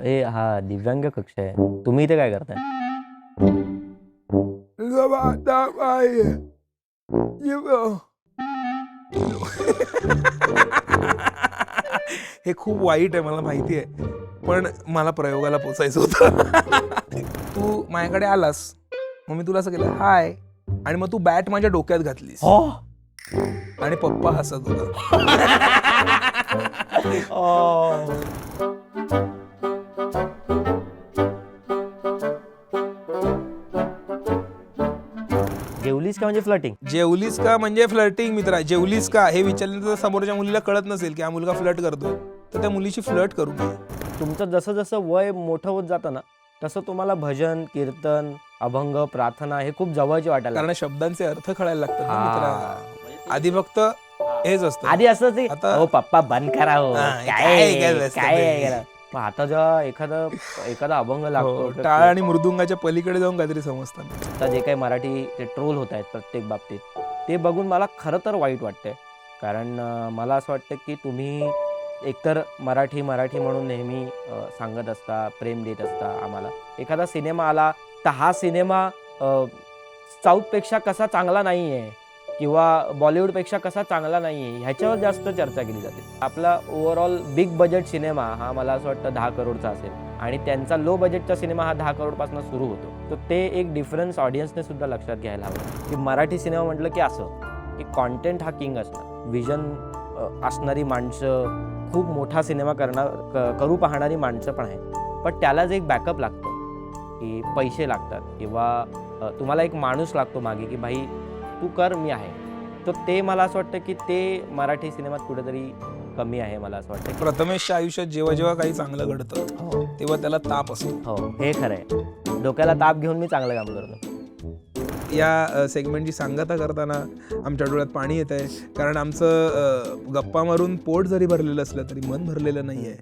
ए हा दिव्यांग कक्ष आहे. तुम्ही इथे काय करताय? हे खूप वाईट आहे मला माहिती आहे, पण मला प्रयोगाला पोचायचं होतं. तू माझ्याकडे आलास, मग मी तुला असं केलं हाय, आणि मग तू बॅट माझ्या डोक्यात घातलीस आणि पप्पा हसत होता. जेवलीस का म्हणजे फ्लटिंग? जेवलीस का म्हणजे फ्लर्टिंग. मित्रा, जेवलीस का हे विचारल्यानंतर समोरच्या मुलीला कळत नसेल की हा मुलगा फ्लर्ट करतोय, तर त्या मुलीशी फ्लर्ट करू नये. तुमचं जसं जसं वय मोठं होत जातं ना, तसं तुम्हाला भजन, कीर्तन, अभंग, प्रार्थना हे खूप जवळचे वाटायला कारण शब्दांचे अर्थ कळायला लागतात ना हा. मित्रा. आधी फक्त हेच असतं. आधी असं ते आता- हो पप्पा बंद करा हो, हा, काय काय असतं काय ते? करा. पण आता जेव्हा एखादा अभंग लागतो हो, तर टाळ आणि मृदुंगाच्या पलीकडे जाऊन काहीतरी समजतात. आता जे काही मराठी ते ट्रोल होत आहेत प्रत्येक बाबतीत, ते बघून मला खरं तर वाईट वाटतंय. कारण मला असं वाटतं की तुम्ही एकतर मराठी म्हणून नेहमी सांगत असता, प्रेम देत असता आम्हाला. एखादा सिनेमा आला तर हा सिनेमा साऊथपेक्षा कसा चांगला नाही आहे किंवा बॉलिवूडपेक्षा कसा चांगला नाही आहे, ह्याच्यावर जास्त चर्चा केली जाते. आपला ओव्हरऑल बिग बजेट सिनेमा हा मला असं वाटतं 10 करोडचा असेल आणि त्यांचा लो बजेटचा सिनेमा हा 10 करोडपासून सुरू होतो. तर ते एक डिफरन्स ऑडियन्सने सुद्धा लक्षात घ्यायला हवं की मराठी सिनेमा म्हटलं की असं की कॉन्टेंट हा किंग असणार, विजन असणारी माणसं, खूप मोठा सिनेमा करू पाहणारी माणसं पण आहेत. पण त्यालाच एक बॅकअप लागतं की पैसे लागतात किंवा तुम्हाला एक माणूस लागतो मागे की भाई तू कर, मी आहे. तर ते मला असं वाटतं की ते मराठी सिनेमात कुठेतरी कमी आहे. मला असं वाटतं प्रथमेशच्या आयुष्यात जेव्हा जेव्हा काही चांगलं घडतं तेव्हा त्याला ताप असतो. हो, हे खरं आहे. डोक्याला ताप घेऊन मी चांगलं काम करतो. या सेगमेंटची सांगता करताना आमच्या डोळ्यात पाणी येत आहे, कारण आमचं गप्पा मारून पोट जरी भरलेलं असलं तरी मन भरलेलं नाहीये.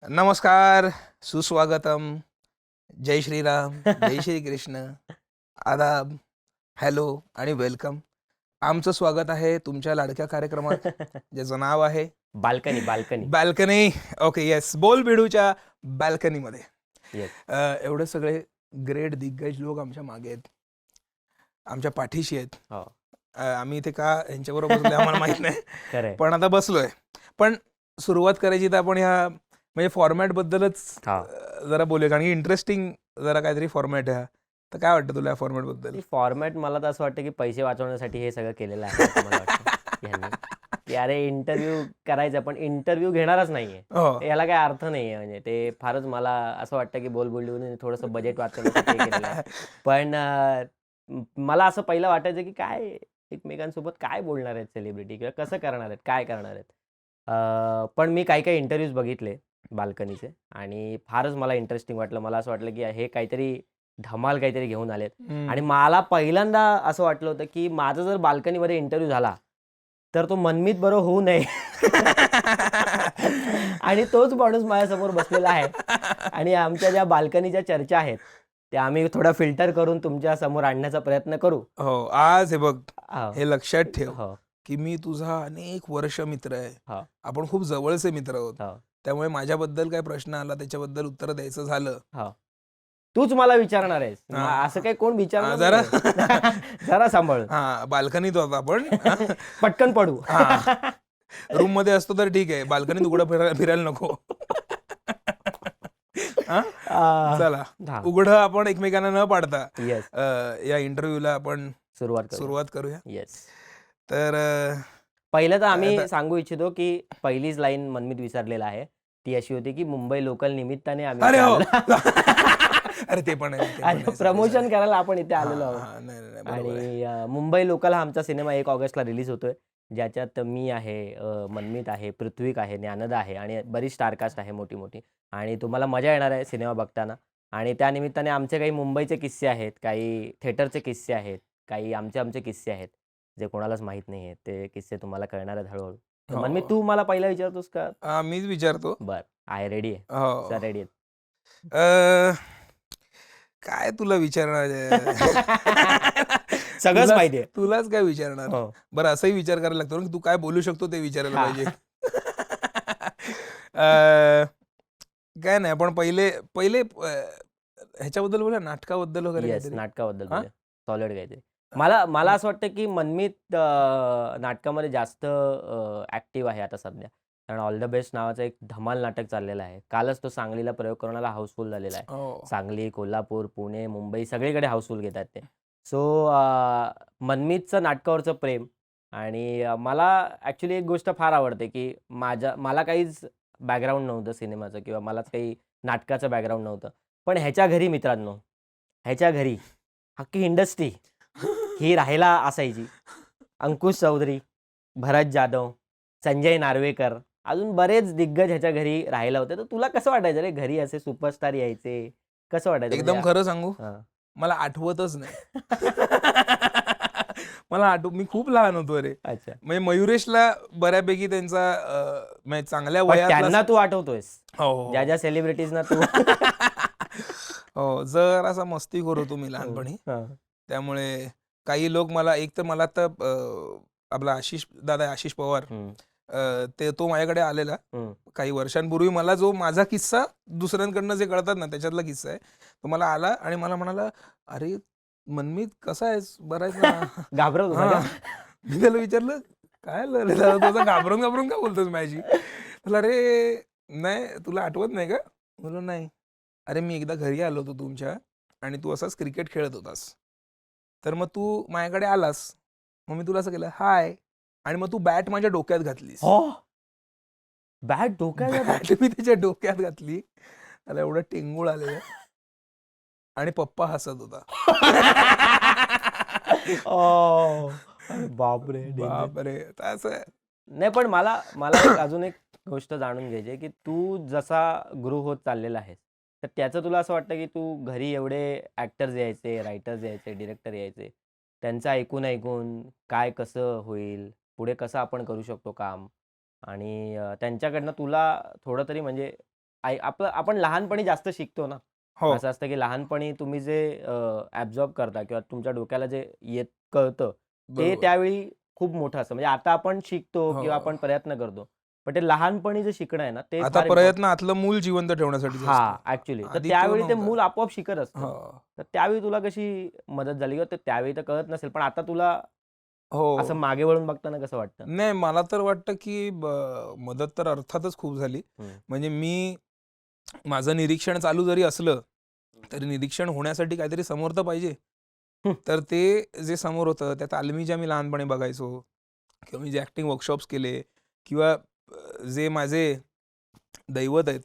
नमस्कार, सुस्वागतम, जय श्रीराम, जय श्री कृष्ण, आदाब, हॅलो आणि वेलकम. आमचं स्वागत आहे तुमच्या लाडक्या कार्यक्रमात, ज्याचं नाव आहे बाल्कनी. बाल्कनी. ओके, येस, बोल बिडूच्या बाल्कनीमध्ये. येस. एवढे सगळे ग्रेट दिग्गज लोक आमच्या मागे आहेत, आमच्या पाठीशी आहेत. हो, आम्ही इथे का यांच्याबरोबर बसलोय आम्हाला माहित नाही, खरं आहे. पण आता बसलोय. पण सुरुवात करायची तर आपण ह्या म्हणजे फॉर्मॅट बद्दलच हा. जरा बोलूया, कारण की इंटरेस्टिंग जरा काहीतरी फॉर्मॅट आहे हा. तर काय वाटतं तुला या फॉर्मॅट बद्दल? फॉर्मॅट मला तर असं वाटतं की पैसे वाचवण्यासाठी हे सगळं केलेलं आहे असं मला वाटतं यांनी. की अरे इंटरव्ह्यू करायचा पण इंटरव्ह्यू घेणारच नाहीये, हो, याला काय अर्थ नाहीये. म्हणजे ते फारच मला असं वाटतं की बोलून थोडंसं बजेट वाचवण्यासाठी हे केलेलं आहे. पण मला असं पहिलं वाटायचं की काय एकमेकांसोबत काय बोलणार आहेत सेलिब्रिटी किंवा कसं करणार आहेत, काय करणार आहेत. पण मी काही इंटरव्ह्यूज बघितले बाल्कनीचे आणि फारच मला इंटरेस्टिंग वाटलं. मला असं वाटलं की हे काहीतरी धमाल काहीतरी घेऊन आलेत. आणि मला पहिल्यांदा असं वाटलं होतं की माझा जर बाल्कनीमध्ये इंटरव्ह्यू झाला तर तो मनमीत बरोबर होऊ नये. आणि तोच माणूस माझ्यासमोर बसलेला आहे आणि आमच्या ज्या बाल्कनीच्या चर्चा आहेत त्या आम्ही थोडा फिल्टर करून तुमच्या समोर आणण्याचा प्रयत्न करू. हो. आज हे बघ, हो, हे लक्षात ठेव हो, की मी तुझा अनेक वर्ष मित्र आहे. हो, आपण खूप जवळचे मित्र आहोत. हो, त्यामुळे माझ्याबद्दल काय प्रश्न आला त्याच्याबद्दल उत्तर द्यायचं झालं, हो. तूच मला विचारणार आहेस. हा. असं काही कोण विचारणार जरा नाहीये. जरा सांभाळ. हा, बाल्कनीत होता आपण. पटकन पडू. रूम मध्ये असतो तर ठीक आहे, बाल्कनीत उघडं फिरायला नको. हा? चला, हा. उघडं आपण एकमेकांना न पाडता येस, या इंटरव्ह्यूला आपण सुरुवात करूया. येस. तर पहिलं तर आम्ही आता- सांगू इच्छितो की पहिलीच लाईन मनमीत विसरलेला आहे. ती अशी होती की मुंबई लोकल निमित्ताने आम्ही अरे इथे हो. आलो. अरे ते पण आहे, ते पण आणि आहे. प्रमोशन करायला आपण इथे हा, आलेलो आहोत. हा, नाही, नाही, बरोबर आहे. आणि मुंबई लोकल हा आमचा सिनेमा 1 ऑगस्टला रिलीज होतोय, ज्याच्यात मी आहे, मनमीत आहे, पृथ्वीक आहे, ज्ञानदा आहे आणि बरीच स्टारकास्ट आहे मोठी. आणि तुम्हाला मजा येणार आहे सिनेमा बघताना. आणि त्या निमित्ताने आमचे काही मुंबईचे किस्से आहेत, काही थिएटरचे किस्से आहेत, काही आमचे किस्से आहेत जे कोणालाच माहित नाही आहेत. ते किस्से तुम्हाला कळणार आहेत हळूहळू. तर हो. मनमीत तू मला पहिला विचारतोस का? मीच विचारतो. बर, आहे रेडी आहे. हो. सर रेडी आहेत. अ, काय तुला विचारणार आहे? सगळंच तुलाच माहिती आहे. तुलाच काय विचारणार. हो. बरं, असाही विचार करायला लागतो ना की तू काय बोलू शकतो ते विचारायला हा. पाहिजे. अं, काय नाही, आपण पहिले पहिले ह्याच्याबद्दल बोला, नाटकाबद्दल वगैरे येस, काहीतरी. नाटकाबद्दल हा बोलूया. सॉलिड काहीतरी. मला असं वाटतं की मनमीत नाटकामध्ये जास्त ॲक्टिव्ह आहे आता सध्या. कारण ऑल द बेस्ट नावाचं एक धमाल नाटक चाललेलं आहे. कालच तो सांगलीला प्रयोग करून आला, हाऊसफुल झालेला आहे. हो. सांगली, कोल्हापूर, पुणे, मुंबई सगळीकडे हाऊसफुल घेतात ते. सो मनमीतचं नाटकावरचं प्रेम आणि मला ॲक्चुअली एक गोष्ट फार आवडते की मला काहीच बॅकग्राऊंड नव्हतं सिनेमाचं किंवा मलाच काही नाटकाचं बॅकग्राऊंड नव्हतं. पण ह्याच्या घरी मित्रांनो, ह्याच्या घरी अख्खी इंडस्ट्री ही राहायला असायची. अंकुश चौधरी, भरत जाधव, संजय नार्वेकर, अजून बरेच दिग्गज ह्याच्या घरी राहायला होते. तर तुला कसं वाटायचं रे घरी असे सुपरस्टार यायचे? कसं वाटायचं म्हणजे एकदम खरं सांगू, हां. मला आठवतच नाही. मी खूप लहान होतो रे. अच्छा. म्हणजे मयुरेशला बऱ्यापैकी त्यांचा म्हणजे चांगल्या पण वयातला त्यांना तू आठवतोयस. हो, हो, ज्या हो. ज्या सेलिब्रिटीजना तू हो, जरासा मस्तीखोर होतो मी हो. लहानपणी. हां. त्यामुळे काही लोक मला तर आपला आशिष पवार, हं, तो माझ्याकडे आलेला हं. काही वर्षांपूर्वी. मला जो माझा किस्सा दुसऱ्यांकडनं जे कळतात ना त्याच्यातला किस्सा आहे, तो मला आला आणि मला म्हणाला, "अरे मनमीत, कसा आहेस? बरा आहेस ना?" घाबरत होता हां. का? मी त्याला विचारलं, "काय झालं रे दादा, तू असं घाबरून घाबरून का बोलतोस माझ्याशी?" म्हटलं, "अरे नाही, तुला आठवत नाही का?" म्हणलो, "नाही." "अरे मी एकदा घरी आलो होतो तुमच्या आणि तू असाच क्रिकेट खेळत होतास. तर मग तू माझ्याकडे आलास. मग मी तुला असं केलं, हाय, आणि मग तू बॅट माझ्या डोक्यात घातलीस." हो. बॅट डोक्यात घातली? बॅट मी त्याच्या डोक्यात घातली. त्याला एवढं टेंगूळ आलेलं आणि पप्पा हसत होता. ओह! अरे बापरे! डेंजर. बापरे! तर असं नाही, पण मला मला एक अजून एक गोष्ट जाणून घ्यायची आहे, की तू जसा ग्रो होत चाललेला आहेस, तर त्याचं तुला असं वाटतं, की तू घरी एवढे ॲक्टर्स यायचे, रायटर्स यायचे, डिरेक्टर यायचे. त्यांचं ऐकून काय कसं होईल, पुढे कसं आपण करू शकतो काम आणि त्यांच्याकडनं तुला थोडं तरी म्हणजे आपण लहानपणी जास्त शिकतो ना. हो, असं असतं, की लहानपणी तुम्ही जे ॲब्झॉर्ब करता किंवा तुमच्या डोक्याला जे कळतं, ते बरोबर. त्यावेळी खूप मोठं असतं. म्हणजे आता आपण शिकतो हो. किंवा आपण प्रयत्न करतो. पण ते लहानपणी जे शिकणं आहे ना, ते आता फार प्रयत्न आतलं मूल जिवंत ठेवण्यासाठीच असतो. हां, ॲक्चुअली. तर आधी तो त्यावेळी ते नव्हता. मूल आपोआप शिकत असतं. हो. तर त्यावेळी तुला कशी मदत झाली किंवा त्यावेळी तर कळत नसेल, पण आता तुला हो. असं मागे वळून बघताना कसं वाटतं? नाही, मला तर वाटतं, की मदत तर अर्थातच खूप झाली. हं. म्हणजे माझं निरीक्षण चालू जरी असलं, तरी निरीक्षण होण्यासाठी काहीतरी समोर तर पाहिजे. हं. तर ते जे समोर होतं, त्या तालमी ज्या मी लहानपणी बघायचो किंवा मी जे ॲक्टिंग वर्कशॉप्स केले किंवा जे माझे दैवत आहेत,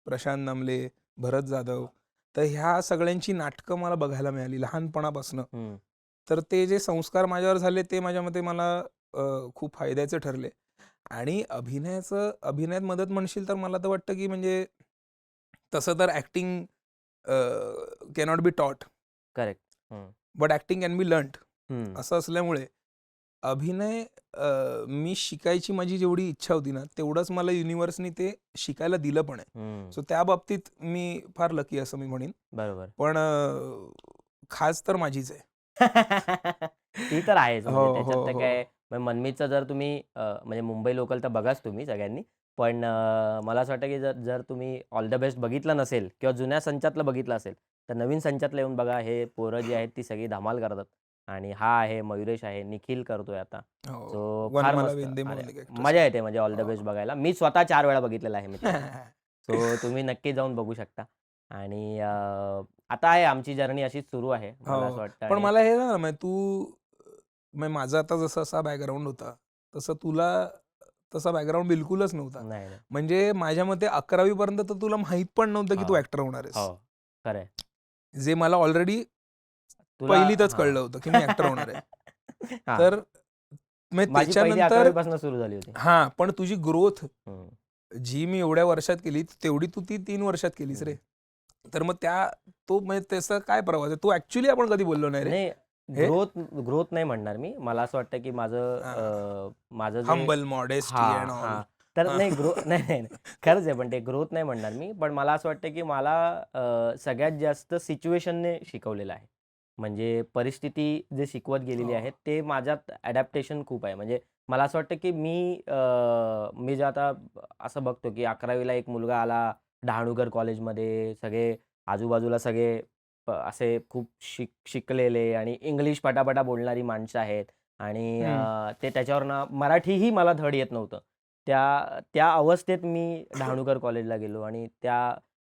प्रशांत नामले, भरत जाधव, तर ह्या सगळ्यांची नाटकं मला बघायला मिळाली लहानपणापासनं. हं. तर ते जे संस्कार माझ्यावर झाले ते माझ्या मते मला खूप फायद्याचे ठरले. आणि अभिनयात मदत म्हणशील तर मला तर वाटतं, की म्हणजे तसं तर acting cannot be taught, correct. Hmm. But acting can be learned. Hmm. असं असल्यामुळे अभिनय मी शिकायची माझी जेवढी इच्छा होती ना, तेवढंच मला युनिव्हर्सनी ते शिकायला दिलं पण आहे. हं. सो त्या बाबतीत मी फार लकी असं मी म्हणेन. बरोबर. पण खास तर माझीच आहे. ती तर आहेच हो, म्हणजे हो, त्याच्यात तर हो. काय मनमीतचं जर तुम्ही म्हणजे मुंबई लोकल तर बघाच तुम्ही सगळ्यांनी. पण मला असं वाटतं की जर जर तुम्ही ऑल द बेस्ट बघितलं नसेल किंवा जुन्या संचातलं बघितलं असेल, तर नवीन संचातलं येऊन बघा. हे पोरं जी आहेत ती सगळी धमाल करतात. आणि हा आहे, मयुरेश आहे, निखिल करतोय आता. हो. सो फार वनमाला मस्त. अरे वेंदेमोर कॅरेक्टर्स मजा आहे. येते म्हणजे ऑल द हो. बेस्ट बघायला. मी स्वतः 4 वेळा बघितलेलं आहे मित्रांनो. सो तुम्ही नक्की जाऊन बघू शकता. आणि आता आहे आमची जर्नी अशीच सुरू आहे. मला असं हो. वाटतं पण आणि मला हे सांग ना, म्हणजे म्हणजे माझा आता जसा असा बॅकग्राऊंड होता, तसं तुला तसा बॅकग्राऊंड बिलकुलच नव्हता. नाही, नाही. म्हणजे माझ्या मते 11वी पर्यंत तर तुला माहीत पण नव्हतं, की हो, तू ॲक्टर होणार हो. आहेस. खरं आहे. जे मला ऑलरेडी तुला पहिलीतच हां. कळलं होतं, की मी ॲक्टर होणार आहे. हां. तर म्हणजे माझी पहिली त्याच्यानंतर 11वी पासून सुरू झाली होती. हां, पण तुझी ग्रोथ हं, जी मी एवढ्या वर्षात केली, तेवढी तू ती 3 वर्षात केलीस रे. हं. तर मग तो म्हणजे त्याचा काय प्रवास आहे? तो ॲक्चुअली आपण कधी बोललो नाही रे. नाही, हे ग्रोथ ग्रोथ नाही म्हणणार मी. मला असं वाटतं, की माझं जे हंबल, मॉडेस्टी हां, अँड ऑल. हां. तर नाही नाही, नाही, नाही. खरंच आहे, पण ते ग्रोथ नाही म्हणणार मी. पण मला असं वाटतं, की मला सगळ्यात जास्त सिच्युएशनने शिकवलेलं आहे. म्हणजे परिस्थिती जे शिकवत गेलेली आहे ते माझ्यात ॲडॅप्टेशन खूप आहे. म्हणजे मला असं वाटतं की मी जे आता असं बघतो की 11वीला एक मुलगा आला डहाणूकर कॉलेजमध्ये, सगळे आजूबाजूला सगळे असे खूप शिकलेले आणि इंग्लिश पटापटा बोलणारी माणसं आहेत आणि ते त्याच्यावरनं मराठीही मला धड येत नव्हतं. त्या त्या अवस्थेत मी डहाणूकर कॉलेजला गेलो आणि त्या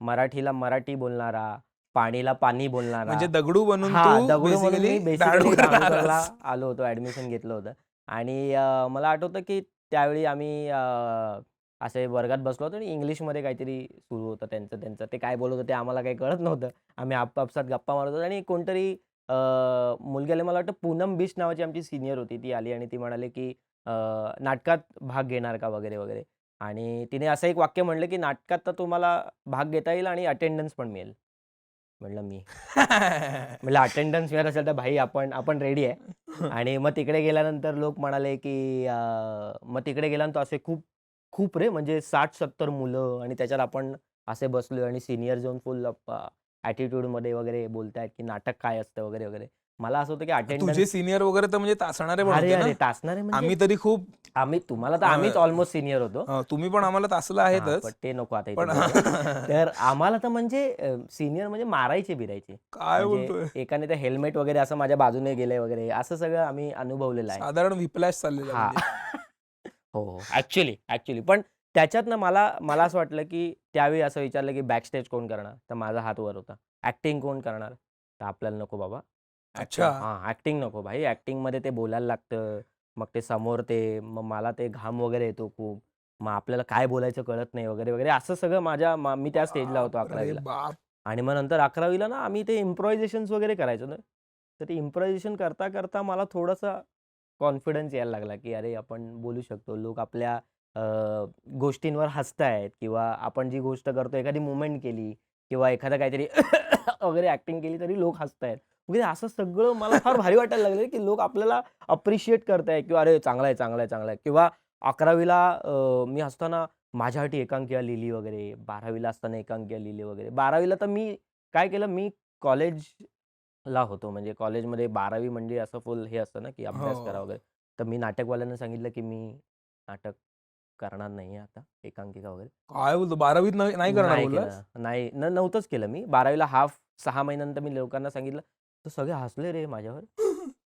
मराठीला मराठी बोलणारा, पाणीला पाणी बोलणारा म्हणजे दगडू बनून हां, तू दगडू म्हणून बेसिकली मी बेसिकली डहाणूकरला डहाणूकरला आलास. आलो होतो, ॲडमिशन घेतलं होतं आणि मला आठवतं की त्यावेळी आम्ही असे वर्गात बसलो होतो आणि इंग्लिशमध्ये काहीतरी सुरू होतं त्यांचं. ते काय बोलत होते आम्हाला काही कळत नव्हतं. आम्ही आपापसात गप्पा मारत होतो आणि कोणतरी मुलगी आली, मला वाटतं पूनम बिष्ट नावाची आमची सीनियर होती. ती आली आणि ती म्हणाली की नाटकात भाग घेणार का वगैरे, वगैरे आणि तिने असं एक वाक्य म्हटलं की नाटकात तर तुम्हाला भाग घेता येईल आणि अटेंडन्स पण मिळेल. म्हटलं मी म्हटलं अटेंडन्स मिळत असेल तर भाई आपण आपण रेडी आहे. आणि मग तिकडे गेल्यानंतर लोक म्हणाले, की मग तिकडे गेल्यानंतर असे खूप खूप रे म्हणजे 60-70 मुलं आणि त्याच्यात आपण असे बसलोय आणि सीनियर जाऊन फुल ॲटिट्यूडमध्ये वगैरे बोलतायत, की नाटक काय असतं वगैरे, वगैरे. मला असं होतं की तुझे अटेंडन्स सीनियर वगैरे तर म्हणजे तासणारे पण अरे, होते ना? अरे! तासणारे म्हणजे आम्ही तरी खूप तुम्हाला तर अ, आम्हीच ऑलमोस्ट सीनियर होतो. तुम्ही पण आम्हाला तासला हां, पण आहेतच. ते नको आता इथे पण बोलायला. तर आम्हाला तर म्हणजे सीनियर म्हणजे मारायचे-बिरायचे. काय म्हणजे बोलतोय? एकाने ते हेल्मेट वगैरे असं माझ्या बाजूने गेलंय वगैरे असं सगळं आम्ही अनुभवलेलं आहे. साधारण व्हिप्लॅश चाललेला हां. म्हणजे. हो, हो. ॲक्चुअली. पण त्याच्यातनं मला मला असं वाटलं, की त्यावेळी असं विचारलं, की बॅकस्टेज कोण करणार? तर माझा हात वर होता. ॲक्टिंग कोण करणार? तर आपल्याला नको बाबा. अच्छा. ॲक्टिंग नको भाई. ॲक्टिंगमध्ये ते बोलायला लागतं. मग ते समोर मग मला ते घाम वगैरे येतो खूप. मग आपल्याला काय बोलायचं कळत नाही वगैरे, वगैरे. असं सगळं मी त्या स्टेजला होतो बाप रे 11वीला. बाप! आणि मग नंतर 11वीला ना आम्ही ते इम्प्रोव्हायझेशन्स वगैरे करायचो ना. तर ते इम्प्रोव्हायझेशन करता मला थोडासा कॉन्फिडन्स यायला लागला, की अरे आपण बोलू शकतो. लोक आपल्या अ, गोष्टींवर हसतायत किंवा आपण जी गोष्ट करतो एखादी मूव्हमेंट केली किंवा एखादं काहीतरी वगैरे ॲक्टिंग केली तरी लोक हसतायत. वगैरे असं सगळं मला फार भारी वाटायला लागलं, की लोक आपल्याला अप्रिशिएट करतायत किंवा "अरे चांगला आहे, चांगला आहे, चांगला आहे." किंवा 11वीला मी असताना माझ्यासाठी एकांकिका लिहिली वगैरे, 12वीला असताना एकांकिका लिहिली वगैरे. 12वीला तर मी काय केलं, मी कॉलेजला होतो. म्हणजे कॉलेजमध्ये 12वी म्हणजे असं फुल हे असतं ना, की अभ्यास करा हो. वगैरे. तर मी नाटकवाल्यांना सांगितलं, की मी नाटक करणार नाहीये आता, एकांकिका वगैरे. काय बोलतो 12वीत नाही करणार नाही बोललास? केलं. नाही, नव्हतंच केलं मी. 12वीला हाल्फ 6 महिन्यानंतर मी लोकांना सांगितलं, तर सगळे हसले रे माझ्यावर.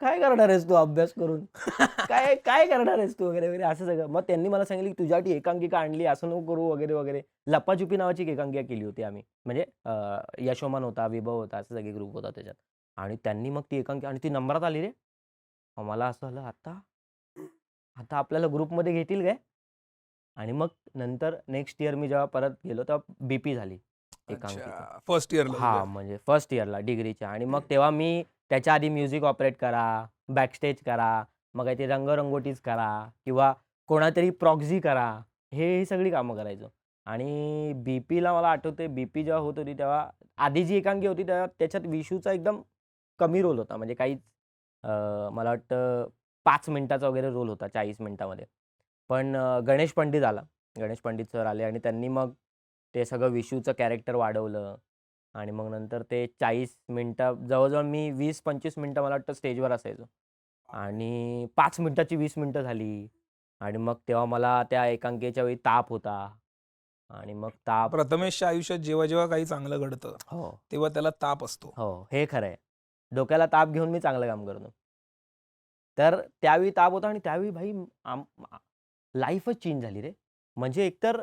"काय करणार आहेस तू अभ्यास करून? काय काय करणार आहेस तू?" वगैरे, वगैरे असं सगळं. मग त्यांनी मला सांगितलं, की "तुझ्यासाठी एकांकिका आणली, असं नको करू" वगैरे, वगैरे. लपाछुपी नावाची एक एकांकिका केली होती आम्ही. म्हणजे यशोमान होता, विभव होता, असे सगळे ग्रुप होता त्याच्यात. आणि त्यांनी मग ती एकांकिका आणि ती नंबरात आली रे. मग मला असं झालं, आता आता आपल्याला ग्रुपमध्ये घेतील काय? आणि मग नंतर नेक्स्ट इयर मी जेव्हा परत गेलो, तेव्हा बीपी झाली एकांकिका. अच्छा. फर्स्ट इयरला तुझ्या. हां, म्हणजे फर्स्ट इयरला डिग्रीच्या आणि मग तेव्हा मी त्याच्या आधी म्युझिक ऑपरेट करा, बॅकस्टेज करा, मग काहीतरी रंगरंगोटीच करा किंवा कोणातरी प्रॉक्सी करा. ही सगळी कामं करायचो. आणि बीपीला मला आठवतंय बीपी जेव्हा होत होती तेव्हा आधी जी एकांकी होती तेव्हा त्याच्यात विशूचा एकदम कमी रोल होता. म्हणजे काहीच मला वाटतं 5 मिनिटाचा वगैरे रोल होता 40 मिनिटामध्ये. पण गणेश पंडित आला. गणेश पंडित सर आले आणि त्यांनी मग ते सगळं विशूचं कॅरेक्टर वाढवलं आणि मग नंतर ते 40 मिनिटं जवळ-जवळ मी 20-25 मिनिटं मला वाटतं स्टेजवर असायचो आणि 5 मिनिटाची 20 मिनिटं झाली आणि मग तेव्हा मला त्या एकांकिकेच्या वेळी ताप होता आणि मग ताप प्रथमेशच्या आयुष्यात जेव्हा काही चांगलं घडतं, हो, तेव्हा त्याला ताप असतो. हो. हे खरं आहे. डोक्याला ताप घेऊन मी चांगलं काम करतो. तर त्यावेळी ताप होता आणि त्यावेळी भाई लाईफच चेंज झाली रे. म्हणजे एकतर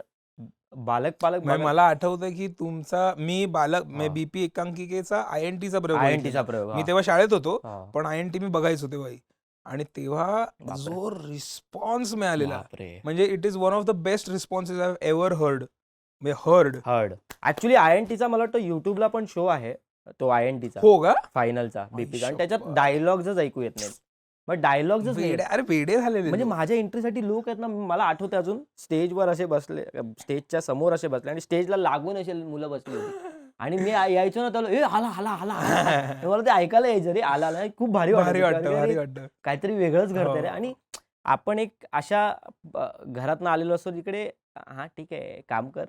बालक-पालक म्हणजे बघा मला आठवतंय, की तुमचा मी हां, बीपी एकांकिकेचा आय-एन-टीचा प्रयोग आय-एन-टीचा बघितलेला. प्रयोग. मी हां, तेव्हा शाळेत होतो, हां. पण आय-एन-टी मी बघायचो तेव्हाही. आणि तेव्हा बापरे! जो रिस्पॉन्स मिळालेला, बापरे! म्हणजे it is one of the best responses I have ever heard. म्हणजे हर्ड. हर्ड. ॲक्चुअली आय-एन-टीचा मला वाटतं YouTubeला पण शो आहे. तो आय-एन-टीचा हो का? फायनलचा, आई बीपीचा आणि त्याच्यात शप्पथ! डायलॉग्सच ऐकू येत नाहीत. मग डायलॉग्सच नाहीयेत. अरे वेडे झालेले म्हणजे लोक. माझ्या एंट्रीसाठी लोक आहेत ना, मला आठवतंय अजून स्टेजवर असे बसले, स्टेजच्या समोर असे बसले आणि स्टेजला लागून अशी मुलं बसली होती. आणि मी यायचो ना त्याला, "ए आला, आला, आला, आला, आला." मला ते ऐकायला यायचं रे, आला, आला. खूप भारी भारी वाटायचं, की वाटतं, अरे, अरे, भारी वाटतं. काहीतरी वेगळंच घडतंय रे. आणि हो. आपण एक अशा घरातनं आलेलो असतो जिकडे हां, ठीक आहे, काम कर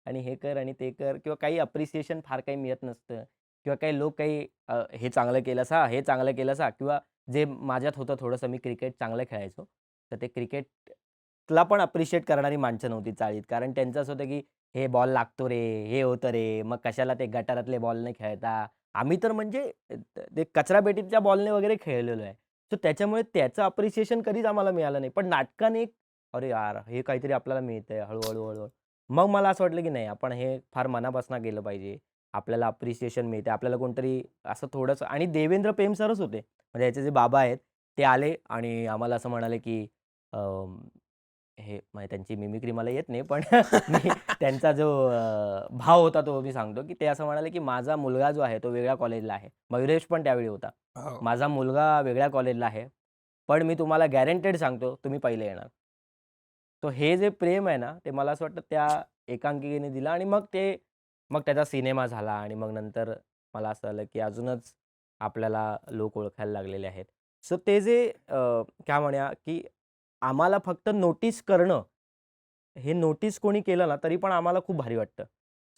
आणि हे कर आणि ते कर किंवा काही अप्रिसिएशन फार काही मिळत नसतं. किंवा काही लोक काही हे चांगलं केलंस हां, हे चांगलं केलंस हां किंवा जे माझ्यात होतं थोडंसं मी क्रिकेट चांगलं खेळायचो. तर ते क्रिकेटला पण अप्रिशिएट करणारी माणसं नव्हती चाळीत. कारण त्यांचं असं होतं, की "हे बॉल लागतो रे, हे होतं रे, मग कशाला ते गटारातले बॉलने खेळता." आम्ही तर म्हणजे ते कचरापेटीच्या बॉलने वगैरे खेळलेलो आहे. सो त्याच्यामुळे त्याचं अप्रिशिएशन कधीच आम्हाला मिळालं नाही. पण नाटकाने एक अरे यार! हे काहीतरी आपल्याला मिळतंय हळू-हळू, हळू-हळू. मग मला असं वाटलं, की नाही आपण हे फार मनापासून केलं पाहिजे. आपल्याला अप्रिशिएशन मिळते. आपल्याला कोणतरी असं थोडंसं आणि देवेंद्र पेम सरच होते. म्हणजे याचे जे बाबा आहेत, ते आले आणि आम्हाला असं म्हणाले, की हे म्हणजे त्यांची मिमिक्री मला येत नाही, पण मी त्यांचा जो भाव होता तो मी सांगतो, की ते असं म्हणाले, की "माझा मुलगा जो आहे तो वेगळ्या कॉलेजला आहे." मयुरेश पण त्यावेळी होता. हो. "माझा मुलगा वेगळ्या कॉलेजला आहे, पण मी तुम्हाला गॅरंटेड सांगतो तुम्ही पहिले येणार." सो हे जे प्रेम आहे ना, ते मला असं वाटतं त्या एकांकिकेने दिलं आणि मग त्याचा सिनेमा झाला आणि मग नंतर मला असं झालं, की अजूनच आपल्याला लोक ओळखायला लागलेले आहेत. सो ते जे काय म्हणूया, की आम्हाला फक्त नोटीस करणं, हे नोटीस कोणी केलं ना, तरी पण आम्हाला खूप भारी वाटतं.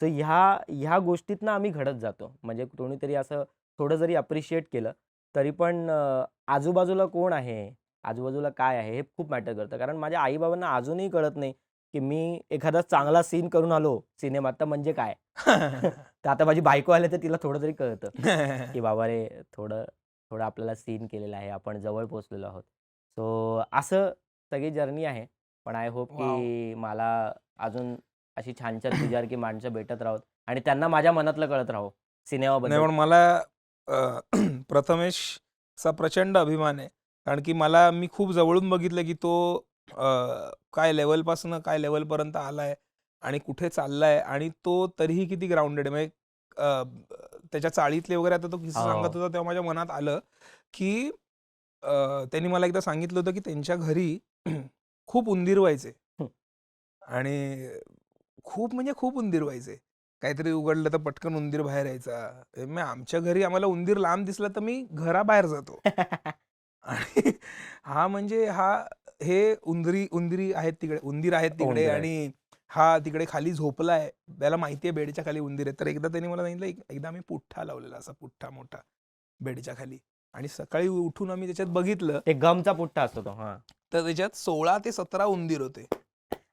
तर ह्या गोष्टीतनं आम्ही घडत जातो. म्हणजे कोणीतरी असं थोडं जरी अप्रिशिएट केलं, तरी पण आजूबाजूला कोण आहे, आजूबाजूला काय आहे, हे खूप मॅटर करतं. कारण माझ्या आई-बाबांना अजूनही कळत नाही, की मी एखादा चांगला सीन करून आलो सिनेमात, तर म्हणजे काय? तर आता माझी बायको आली, तर तिला थोडं तरी कळतं, की बाबा रे, थोडं थोडं आपल्याला सीन केलेला आहे, आपण जवळ पोहोचलेलो आहोत. सो असं सगळी जर्नी आहे. पण आय होप वॉव! की मला अजून अशी छान-छान तुझ्यासारखी माणसं भेटत राहोत आणि त्यांना माझ्या मनातलं कळत राहो नाही सिनेमाबद्दल. पण मला अ, प्रथमेशचा प्रचंड अभिमान आहे. कारण की मी खूप जवळून बघितलं की तो अ, काय लेव्हलपासून काय लेव्हलपर्यंत आलाय आणि कुठे चाललाय आणि तो तरीही किती ग्राउंडेड आहे. म्हणजे त्याच्या चाळीतले वगैरे आता तो किस्से सांगत हो. होता तेव्हा माझ्या मनात आलं की त्यांनी मला एकदा सांगितलं होतं की त्यांच्या घरी खूप उंदीर व्हायचे. हं. आणि खूप म्हणजे खूप उंदीर व्हायचे. काहीतरी उघडलं तर पटकन उंदीर बाहेर यायचा. मग आमच्या घरी आम्हाला उंदीर लांब दिसला तर मी घराबाहेर जातो. आणि म्हणजे हे उंदीर आहेत तिकडे उंदीर आहेत. आणि हा तिकडे खाली झोपलाय. त्याला माहिती आहे बेडच्या खाली उंदीर आहे. तर एकदा त्यांनी मला सांगितलं, एकदा आम्ही पुठ्ठा लावलेला असा पुठ्ठा मोठा बेडच्या खाली आणि सकाळी उठून आम्ही त्याच्यात बघितलं, ते गमचा पुट्टा असतो तो. हां. तर त्याच्यात 16 ते 17 उंदीर होते.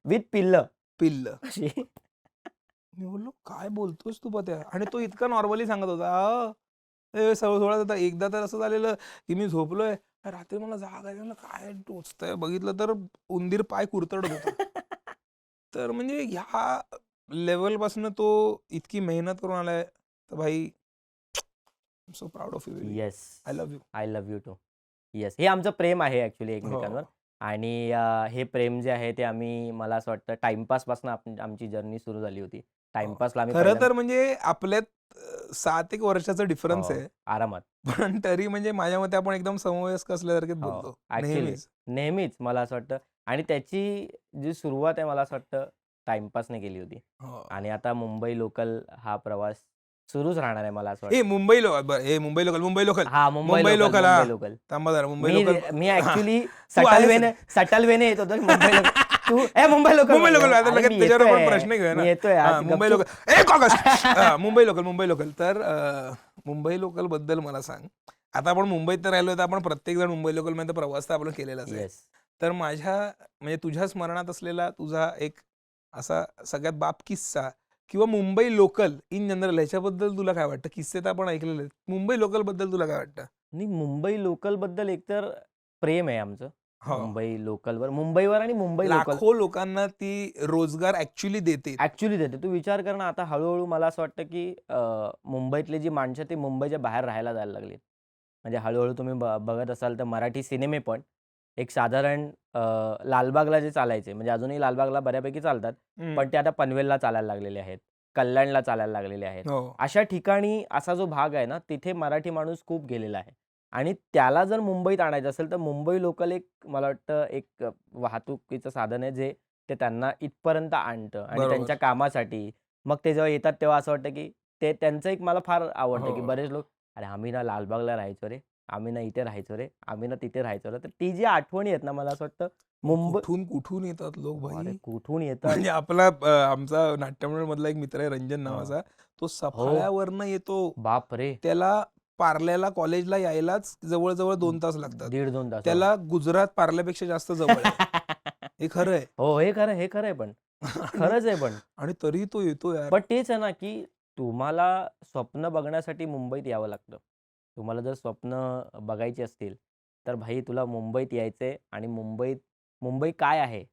विथ पिल्लं पिल्लं. अशी. मी बोललो, "काय बोलतोस तू पत्या?" आणि तो इतका नॉर्मली सांगत होता, ते सोळा होता. एकदा तर असं झालेलं, की मी झोपलोय. रात्री मला जाग आली. म्हणलं, "काय टोचतंय?" बघितलं तर उंदीर पाय कुरतडत होता. तर म्हणजे ह्या लेव्हलपासून तो इतकी मेहनत करून आलाय. तर भाई, I am so proud of you baby. Yes. I love you. I love you too. Yes. हे आमचं प्रेम आहे ॲक्चुअली हो. एकमेकांवर आणि हे प्रेम जे आहे ते आम्ही मला असं वाटतं टाईमपासपासून आमची जर्नी सुरू झाली होती. हो. टाईमपासला आम्ही खरं तर म्हणजे आपल्यात 7 एक वर्षाचा डिफरन्स हो, आहे. आरामात. पण तरी म्हणजे माझ्या मते आपण एकदम समवयस्क असल्यासारखेच हो. बोलतो. ॲक्चुअली नेहमीच. नेहमीच मला असं वाटतं आणि त्याची जी सुरुवात आहे मला असं वाटतं टाईमपासने केली होती. हो. आणि आता मुंबई लोकल हा प्रवास सुरूच राहणार आहे मला असं हे वाटतं. मुंबई लो बरं हे मुंबई लोकल, मुंबई लोकल. हां, मुंबई मुंबई लोकल, लोकल मुंबई हां. लोकल. थांबा जरा मुंबई मी लोकल मी हां. ॲक्चुअली तू आहेस सटल वेने येत होतो मुंबई लोकल. तू ए मुंबई लोकल मुंबई लोकल म्हणलं. आता अरे लगेच मी त्याच्यावर आपण येतोय. प्रश्न घेऊया ना. मी येतोय आज हां, मुंबई गपचूप. लोकल एक August Mumbai local, Mumbai local. तर मुंबई लोकलबद्दल मला सांग. आता आपण मुंबईत तर राहिलोय तर आपण प्रत्येकजण मुंबई लोकलमध्ये प्रवास तर आपण केलेलाच आहे. येस. तर म्हणजे तुझ्या स्मरणात असलेला तुझा एक असा सगळ्यात बाप किस्सा किंवा मुंबई लोकल इन जनरल ह्याच्याबद्दल तुला काय वाटतं? किस्से तर आपण ऐकलेले आहेत. मुंबई लोकलबद्दल तुला काय वाटतं? आणि मुंबई लोकलबद्दल एकतर प्रेम आहे आमचं. हो. मुंबईवर आणि मुंबई लोकल. लाखो लोकांना ती रोजगार ॲक्चुअली देते. ॲक्चुअली देते. तू विचार कर ना, आता हळू-हळू मला असं वाटतं, की मुंबईतली जी माणसं ती मुंबईच्या बाहेर राहायला जायला लागलीत. म्हणजे हळू तुम्ही बघत असाल तर मराठी सिनेमे पण एक साधारण लालबागला जे चालायचे, म्हणजे अजूनही लालबागला बऱ्यापैकी चालतात. हं. पण ते आता पनवेलला चालायला लागलेले आहेत. कल्याणला चालायला लागलेले आहेत. हो. अशा ठिकाणी असा जो भाग आहे ना, तिथे मराठी माणूस खूप गेलेला आहे. आणि त्याला जर मुंबईत आणायचं असेल, तर मुंबई लोकल एक मला वाटतं एक वाहतुकीचं साधन आहे, जे ते त्यांना इथपर्यंत आणतं आणि बरोबर. त्यांच्या कामासाठी. मग ते जेव्हा येतात तेव्हा असं वाटतं, की ते त्यांचं एक मला फार आवडतं, हो. की बरेच लोक, "अरे, आम्ही ना लालबागला राहायचो रे. आम्ही ना इथे राहायचो रे, आम्ही ना तिथे राहायचो रे. तर ती जी आठवणी आहेत ना, मला असं वाटतं मुंबई कुठून कुठून येतात लोक अरे भाई. कुठून येतात. म्हणजे आपला आमचा नाट्यमंडळ मधला एक मित्र आहे रंजन हां. नावाचा, तो हो. सफाळ्यावरनं येतो. बापरे! त्याला पार्ल्याला कॉलेजला यायलाच जवळ 2 तास लागतात. 1.5-2 तास. हो. त्याला गुजरात पार्ल्यापेक्षा जास्त जवळ आहे. हे खरं आहे. हो, हे खरं हे खरं आहे पण. आणि खरंच आहे पण. आणि तरी तो येतो यार. पण तेच आहे ना, की तुम्हाला स्वप्न बघण्यासाठी मुंबईत यावं लागतं. तुम्हाला जर स्वप्न बघायची असतील, तर भाई तुला मुंबईत यायचंय आणि मुंबई काय आहे?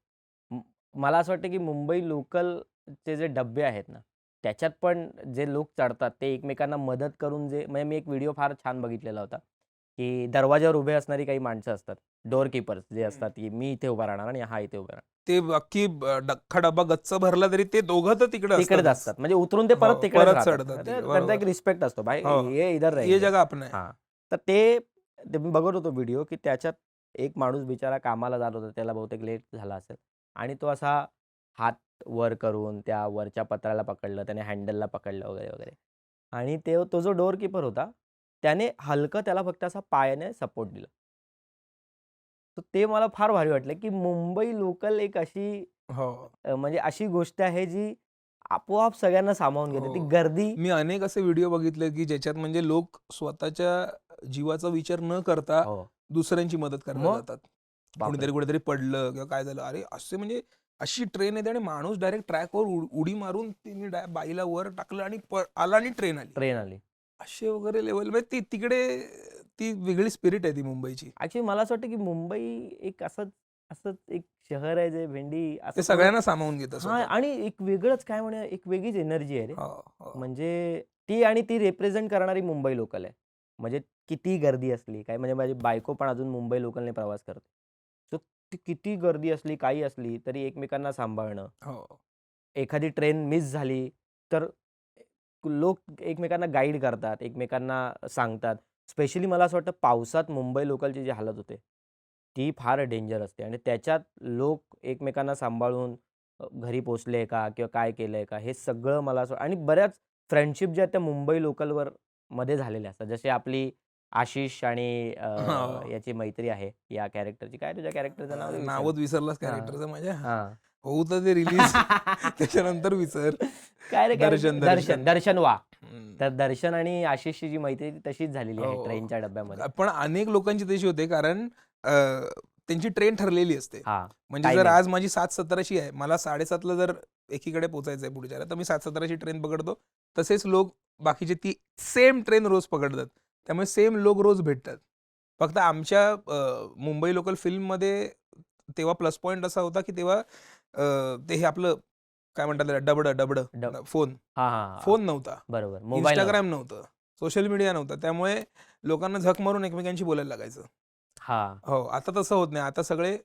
म मला असं वाटतं, की मुंबई लोकलचे जे डब्बे आहेत ना, त्याच्यात पण जे लोक चढतात, ते एकमेकांना मदत करून जे म्हणजे मी एक व्हिडिओ फार छान बघितलेला होता, की दरवाजावर उभे असणारी काही माणसं असतात. डोअर कीपर्स जे असतात, की मी इथे उभा राहणार आणि हा इथे उभा राहणार. ते अख्खी अख्खा डब्बा गच्च भरला तरी ते दोघं तर तिकडे तिकडेच असतातच. असतात. म्हणजे उतरून ते परत हो, तिकडेच परत राहतात. चढतात तर तिकडे. त्यांचा एक बरोबर. रिस्पेक्ट असतो. भाई हो. ये इधर ये रहेंगे. जगह अपना है. हां. तर ते ते मी बघत होतो व्हिडिओ, की त्याच्यात एक माणूस बिचारा कामाला जात होता. त्याला बहुतेक लेट झाला असेल आणि तो असा हात वर करून त्या वरच्या पत्र्याला पकडलं, त्याने हँडलला पकडलं वगैरे, वगैरे. आणि तो जो डोअर कीपर होता, त्याने हलकं त्याला फक्त असा पायाने सपोर्ट दिला. तर ते मला फार भारी वाटलं, की मुंबई लोकल एक अशी हो. म्हणजे अशी गोष्ट आहे जी आपोआप सगळ्यांना सामावून घेते. ती हो. गर्दी मी अनेक असे व्हिडिओ बघितले, की ज्याच्यात म्हणजे लोक स्वतःच्या जीवाचा विचार न करता हो. दुसऱ्यांची मदत करायला मग जातात. बापरे! कुणीतरी कुठेतरी पडलं किंवा काय झालं, अरे असे म्हणजे अशी ट्रेन येते आणि माणूस डायरेक्ट ट्रॅकवर उडी मारून तिने बाईला वर टाकलं आणि आला आणि ट्रेन आली. ट्रेन आली. असे वगैरे लेवल म्हणजे तिकडे ती वेगळी स्पिरिट आहे ती मुंबईची. ॲक्चुअली मला असं वाटतं, की मुंबई एक असंच असंच एक शहर आहे जे भेंडी ते असं थोडं सगळ्यांना सामावून घेतं हां स्वतःत. आणि एक वेगळंच काय म्हणूया, एक वेगळीच एनर्जी आहे रे. हो, हो. म्हणजे ती आणि ती रिप्रेझेंट करणारी मुंबई लोकल आहे. म्हणजे कितीही गर्दी असली, काय म्हणजे माझी बायको पण अजून मुंबई लोकलने प्रवास करते. सो ती किती गर्दी असली, काही असली, तरी एकमेकांना सांभाळणं. हो. एखादी ट्रेन मिस झाली, तर लोक एकमेकांना गाईड करतात, एकमेकांना सांगतात. स्पेशली मला असं वाटतं पावसात मुंबई लोकलची जी हालत होते, ती फार डेंजर असते आणि त्याच्यात लोक एकमेकांना सांभाळून घरी पोहोचले का किंवा काय केलंय का हे सगळं मला असं आणि बऱ्याच फ्रेंडशिप ज्या आहेत त्या मुंबई लोकलवर मध्ये झालेल्या असतात. जशी आपली आशिष आणि हो. याची मैत्री आहे या कॅरेक्टरची. काय तुझ्या कॅरेक्टरचं नाव? विसरलो. नावच विसरलास हां, कॅरेक्टरचं माझ्या. हां. होऊ तर ते रिलीज त्याच्यानंतर विसर. काय रे दर्शन, दर्शन, दर्शन. दर्शन वा. हं. तर दर्शन आणि आशिषची जी मैत्री ती तशीच झालेली आहे हो. ट्रेनच्या डब्यामध्ये. पण अनेक लोकांची तशी होते कारण त्यांची ट्रेन ठरलेली असते. हां, म्हणजे जर टायमिंग. आज माझी 7:17ची आहे, मला 7:30ला जर एकीकडे पोहोचायचं आहे पुढच्याला, तर मी 7:17ची ट्रेन पकडतो. तसेच लोक बाकीचे ती सेम ट्रेन रोज पकडतात. त्यामुळे सेम लोक रोज भेटतात. फक्त आमच्या मुंबई लोकल फिल्ममध्ये तेव्हा प्लस पॉइंट असा होता, की तेव्हा ते हे आपलं काय म्हणतात त्याला डबडं फोन. हां, हां, हां. फोन नव्हता. बरोबर. मोबाईल नव्हता. Instagram नव्हतं. सोशल मीडिया नव्हतं. त्यामुळे लोकांना झक मारून एकमेकांशी बोलायला लागायचं. हां. हो, आता तसं होत नाही. आता सगळे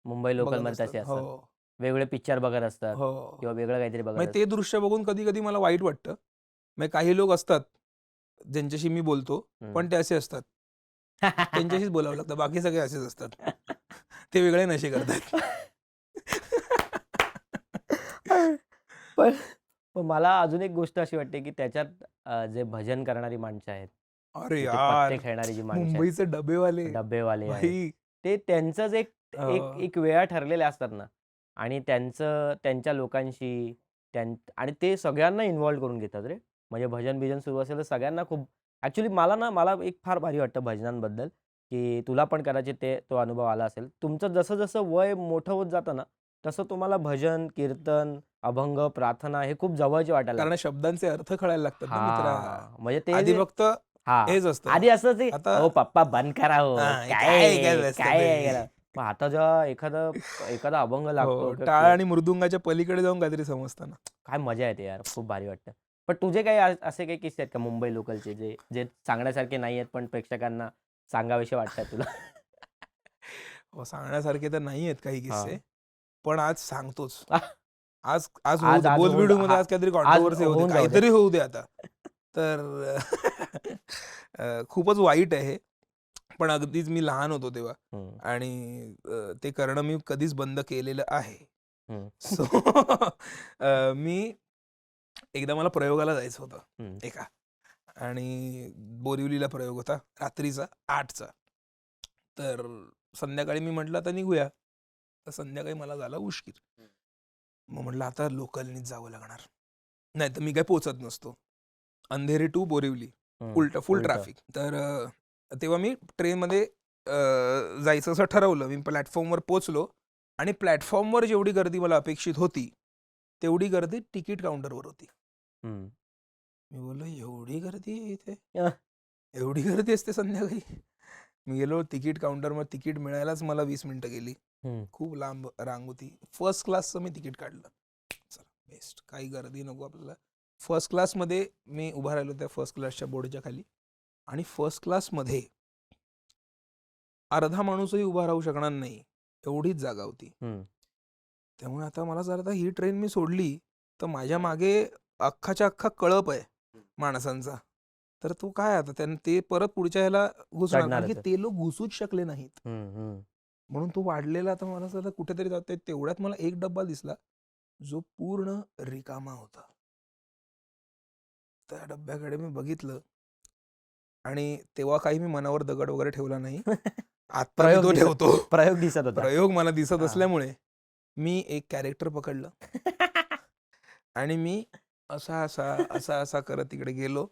मुंबई बघत लोकलमध्ये असतात. तसे असतात. हो, वेगवेगळे पिक्चर बघत असतात हो. किंवा वेगळं काहीतरी बघत म्हणजे असतात. ते दृश्य बघून कधी-कधी मला वाईट वाटतं. म्हणजे काही लोक असतात, ज्यांच्याशी मी बोलतो, हं. पण ते असे असतात. त्यांच्याशीच बोलावं लागतं. बाकी सगळे असेच असतात. ते वेगळे नशे करतात. पण पण मला अजून एक गोष्ट अशी वाटते, की त्याच्यात जे भजन करणारी माणसं आहेत, अरे तिथे पत्ते यार! खेळणारी जी माणसं आहेत, मुंबईचे डबेवाले डब्बेवाले आहेत. भाई ते त्यांचंच एक एक अ, एक वेळा ठरलेल्या असतात ना आणि त्यांच्या लोकांशी आणि ते सगळ्यांना इन्व्हॉल्व करून घेतात रे. म्हणजे भजन-बिजन सुरू असेल तर सगळ्यांना खूप ॲक्चुअली मला एक फार भारी वाटतं भजनांबद्दल, की तुला पण कदाचित तो अनुभव आला असेल. तुमचं जसं-जसं वय मोठं होत जातं ना, तसं तुम्हाला भजन, कीर्तन, अभंग, प्रार्थना हे खूप जवळचे वाटायला कारण लागतात. शब्दांचे अर्थ कळायला लागतात ना मित्रा. म्हणजे ते आधी जे फक्त हां. हेच असतं. आधी असं ते, आता "ओ पप्पा बंद करा हो. हां, काय काय आहे? बसतं काय आहे?" तुम्ही? गेलं. मग आता जेव्हा एखादा अभंग लागतो हो, किंवा टाळ आणि मृदुंगाच्या पलीकडे जाऊन काहीतरी समजतं ना. काय मजा येते यार. खूप भारी वाटतं. पण तुझे काही असे काही किस्से आहेत का मुंबई लोकलचे जे जे सांगण्यासारखे नाही आहेत, पण प्रेक्षकांना सांगावेसे वाटतात तुला? हो, सांगण्यासारखे तर नाही आहेत काही किस्से. हां. पण आज सांगतोच. आज आज होऊ आज दे. आज होऊन बोलबिडूमध्ये हां, आज काहीतरी आज कॉन्ट्रोव्हर्सी होऊ दे. होऊन जाऊ दे. काहीतरी होऊ दे आता. तर खूपच वाईट आहे हे. पण अगदीच मी लहान होतो तेव्हा हं, आणि ते करणं मी कधीच बंद केलेलं आहे. हं, सो मी एकदा मला प्रयोगाला जायचं होतं हं. एका आणि बोरिवलीला प्रयोग होता रात्रीचा 8चा. तर संध्याकाळी मी म्हटलं आता निघूया. तर संध्याकाळी मला झाला उशीर. मग म्हटलं आता लोकलनीच जावं लागणार, नाही तर मी काय पोचत नसतो. अंधेरी टू बोरिवली उलट फुल उलट. ट्रॅफिक. तर तेव्हा मी ट्रेनमध्ये जायचं असं ठरवलं. मी प्लॅटफॉर्मवर पोचलो आणि प्लॅटफॉर्मवर जेवढी गर्दी मला अपेक्षित होती तेवढी गर्दी तिकीट काउंटरवर होती. हम्म. मी बोललो एवढी गर्दी आहे इथे, अह, एवढी गर्दी असते संध्याकाळी. मी गेलो तिकीट काउंटरवर, तिकीट मिळायलाच मला 20 मिनिटं गेली. हम्म. खूप लांब रांग होती. फर्स्ट क्लासचं मी तिकीट काढलं. चला बेस्ट, काही गर्दी नको आपल्याला. फर्स्ट क्लासमध्ये मी उभा राहिलो त्या फर्स्ट क्लासच्या बोर्डच्या खाली. आणि फर्स्ट क्लासमध्ये अर्धा माणूसही उभा राहू शकणार नाही एवढीच जागा होती. हम्म. त्यामुळे आता मला जर आता ही ट्रेन मी सोडली तर माझ्या मागे अख्खाच्या अख्खा कळप आहे माणसांचा. तर तो काय आता त्यांनी ते परत पुढच्या ह्याला घुसणार, कारण की चढणारच आहे. ते लोक घुसूच शकले नाहीत. हम्म. म्हणून तो वाढलेला आता मला असं आता कुठेतरी जातोय. तेवढ्यात मला एक डब्बा दिसला जो पूर्ण रिकामा होता. त्या डब्याकडे मी बघितलं आणि तेव्हा काही मी मनावर दगड वगैरे ठेवला नाही. आता मी प्रयोग तो दिसत ठेवतो. प्रयोग दिसत होता. प्रयोग मला दिसत हा. असल्यामुळे मी एक कॅरेक्टर पकडलं आणि मी असा असा असा असा करत तिकडे गेलो.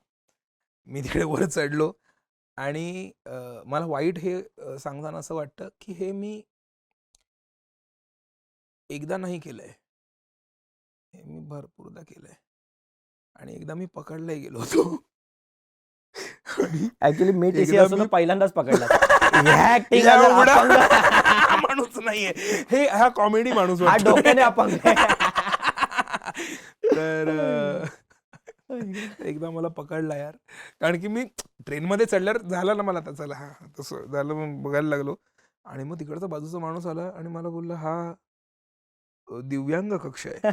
मी तिकडे वर चढलो आणि मला वाईट हे सांगताना असं वाटतं की हे मी एकदा नाही केलंय, हे मी भरपूरदा केलंय आणि एकदा मी पकडलाही गेलो होतो. आणि ऍक्च्युली मी टीसी एकदा असतो मी तर पहिल्यांदाच पकडला. ह्या acting या ला जर एवढा अपंग माणूस नाहीये, हे हा कॉमेडी माणूस हा वाटतोय. डोक्याने अपंग आहे. तर एकदा मला पकडला यार, कारण की मी ट्रेनमध्ये चढल्यावर झालं ना मला, आता चला हा तसं झालं, मग बघायला लागलो. आणि मग तिकडचा बाजूचा माणूस आला आणि मला बोलला हा दिव्यांग कक्ष आहे,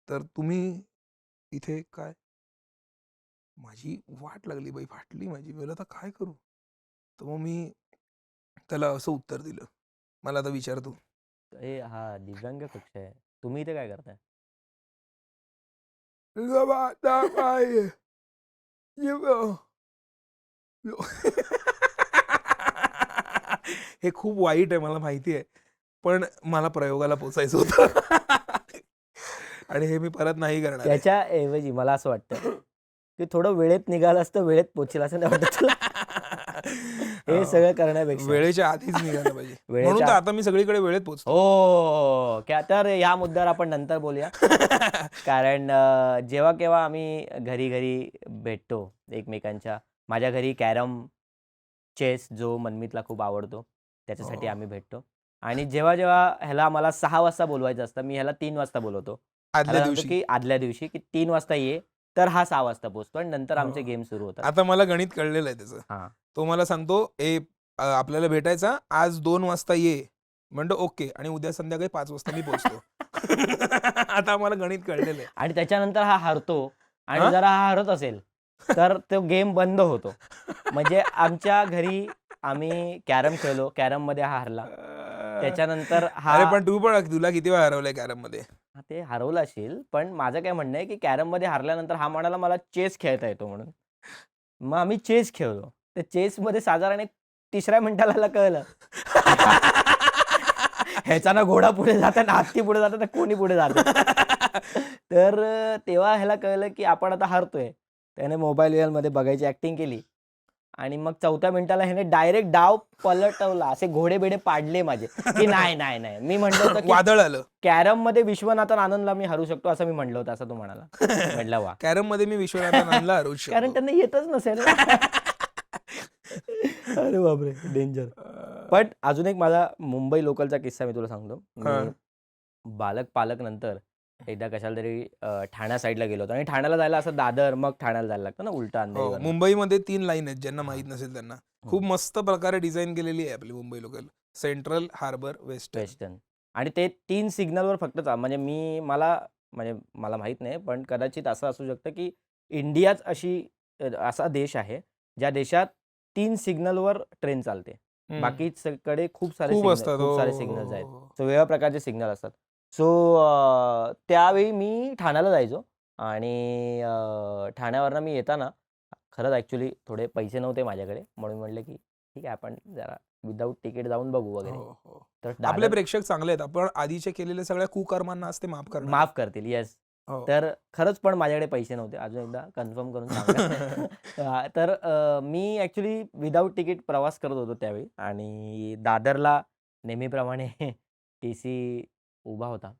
तर तुम्ही इथे काय. माझी वाट लागली बाई, फाटली माझी. मी आता काय करू. तर मग मी त्याला असं उत्तर दिलं, मला आता विचारतो. ए हा दिव्यांग कक्ष आहे, तुम्ही इथे काय करताय? हे खूप वाईट आहे मला माहिती आहे, पण मला प्रयोगाला पोचायचं होतं. आणि हे मी परत नाही करणार आहे. त्याच्याऐवजी मला असं वाटतं की थोडं वेळेत निघालं असतं, वेळेत पोचेल असं नाही वाटत तुला? हे सगळं करण्यापेक्षा वेळेच्या आधीच निघायला पाहिजे. वेळेच्या म्हणून तर आता मी सगळीकडे वेळेत पोचतो. हो क्या, तर ह्या मुद्द्यावर आपण नंतर बोलूया. कारण जेव्हा केव्हा आम्ही घरी घरी भेटतो एकमेकांच्या, माझ्या घरी कॅरम, चेस जो मनमीतला खूप आवडतो त्याच्यासाठी हो. आम्ही भेटतो. आणि जेव्हा जेव्हा ह्याला मला 6 वाजता बोलवायचं असतं, मी ह्याला 3 वाजता बोलवतो. आदल्या ह्याला सांगतो दिवशी की आदल्या दिवशी की 3 वाजता ये, तर हा 6 वाजता पोहोचतो आणि नंतर आमचे हो. गेम सुरू होतात. आता मला गणित कळलेलं आहे त्याचं. हां. तो मला सांगतो आपल्याला भेटायचा आज 2 वाजता ये. म्हणतो ओके, आणि उद्या संध्याकाळी 5 वाजता मी पोहोचतो. आता मला गणित कळलेलं आहे. आणि त्याच्यानंतर हा हारतो आणि हां? जर हा हरत असेल तर तो गेम बंद होतो. म्हणजे आमच्या घरी आम्ही कॅरम खेळलो, कॅरममध्ये हा हारला. त्याच्यानंतर अरे पण तू पण तुला किती वेळा हरवलंय कॅरम मध्ये? हा ते हरवलं असेल, पण माझं काय म्हणणं आहे की कॅरममध्ये हारल्यानंतर हा म्हणाला मला चेस खेळता येतो म्हणून. मग आम्ही चेस खेळलो. तर चेसमध्ये साधारण एक 3ऱ्या मिनिटाला ह्याला कळलं. ह्याचा ना घोडा पुढे जातो ना हत्ती पुढे जातो ना कोणी पुढे जातं. तर तेव्हा ह्याला कळलं की आपण आता हारतोय. त्याने मोबाईल-बिबाईलमध्ये बघायची ॲक्टिंग केली आणि मग 4थ्या मिनिटाला ह्याने डायरेक्ट डाव पलटवला. असे घोडे-बिडे पाडले माझे, की नाही, नाही, नाही. मी म्हटलं होतं की वादळ आलं. कॅरममध्ये विश्वनाथन आनंदला मी हरू शकतो असं मी म्हटलं होतं, असं तो म्हणाला. म्हटलं वाह! कॅरम मध्ये मी विश्वनाथन आनंदला हरवू कारण शकतो. त्यांना येतच नसेल ना. अरे बापरे! डेंजर. पण अजून एक माझा मुंबई लोकलचा किस्सा मी तुला सांगतो. हां. मी बालक-पालक नंतर एकदा कशाला तरी ठाण्या साईडला गेलो होतो आणि ठाण्याला जायला असं दादर मग ठाण्याला जायला लागतं ना उलटं हो, अंधेरीवरनं. मुंबईमध्ये 3 लाईन आहेत, ज्यांना हां. माहित नसेल त्यांना. हं. खूप मस्त प्रकारे डिझाईन केलेली आहे आपली Mumbai local. Central, harbour, western. Western. आणि ते 3 सिग्नलवर फक्त म्हणजे मला माहीत नाही, पण कदाचित असं असू शकतं की इंडियाच असा देश आहे, ज्या देशात 3 सिग्नलवर ट्रेन चालते. हं. बाकीकडे खूप सारे खूप असतात. हो, हो, सिग्नल्स आहेत. हो, हो. सो वेगवेगळ्या प्रकारचे सिग्नल असतात. सो त्यावेळी मी ठाण्याला जायचो आणि ठाण्यावरनं मी येताना खरंच ॲक्च्युली थोडे पैसे नव्हते माझ्याकडे, म्हणून म्हटलं की ठीक आहे आपण जरा विदाऊट तिकीट जाऊन बघू वगैरे. हो हो तर आपले दादर प्रेक्षक चांगले आहेत. आपण आधीचे केलेले सगळ्या कुकर्मांना आज ते माफ करणार आहेत. माफ करतील. येस. हो. तर खरंच पण माझ्याकडे पैसे नव्हते. अजून एकदा कन्फर्म करून सांगा. तर मी ॲक्च्युली विदाऊट तिकीट प्रवास करत होतो त्यावेळी आणि दादरला नेहमीप्रमाणे टी-सी उभा होता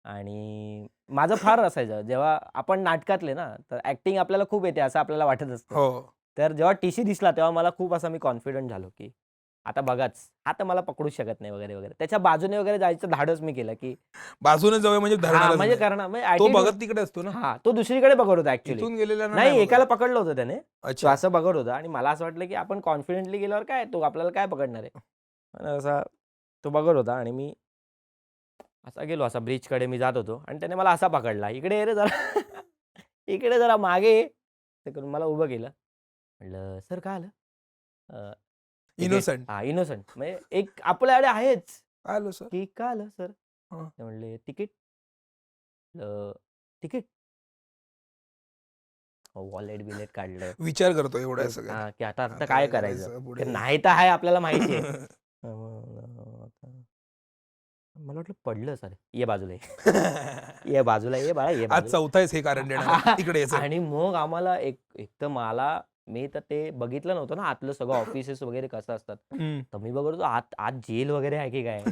आणि माझं फार असायचं जेव्हा आपण नाटकातले ना, तर ॲक्टिंग आपल्याला खूप येते असं आपल्याला वाटत असतं. हो. तर जेव्हा टी-सी दिसला तेव्हा मला खूप असा मी कॉन्फिडंट झालो, की आता बघाच, हा तर मला पकडूच शकत नाही वगैरे, वगैरे. त्याच्या बाजूने वगैरे जायचं धाडस मी केलं, की बाजूने जाऊया म्हणजे हां, धरणारच म्हणजे नाही. करणार म्हणजे तो ॲटिट्यूड बघत तिकडे असतो ना. हां, तो दुसरीकडे बघत होता ॲक्च्युली. इथून गेलेल्यांना नाही, नाही एकाला बघत. पकडलं होतं त्याने. तो अच्छा. असं बघत होता आणि मला असं वाटलं, की आपण कॉन्फिडेंटली गेल्यावर काय तो आपल्याला काय पकडणार आहे? आणि असा तो बघत होता आणि मी असा गेलो असा ब्रिजकडे मी जात होतो आणि त्याने मला असा पकडला. "इकडे ये रे जरा. इकडे जरा मागे ये." ते करून मला उभं केलं. म्हटलं, "सर काय आलं?" अ, "तिकीट." इनोसेंट. हां, इनोसंट. म्हणजे एक आपल्याकडे आहेच, आलो सर. की "काय आलं सर?" हां. ते म्हणले, "तिकीट." म्हटलं, "तिकीट?" वॉलेट-बिलेट काढलं. विचार करतो एवढ्या ते सगळ्यात. हां, की आता आता काय काय करायचं? करायचं ते पुढे? नाही तर आहे आपल्याला माहिती आहे. आता मला वाटलं पडलं सर. ये बाजूला ये. ये बाजूला ये बाळा, ये आज बाजूला. चौथा आहेस हे कारण देणार. इकडे ये सर. आणि मग आम्हाला एक एक तर मला मी तर ते बघितलं नव्हतं ना आतलं सगळं ऑफिसेस वगैरे कसं असतात. हं. तर मी बघत होतो आत आत जेल वगैरे आहे की काय?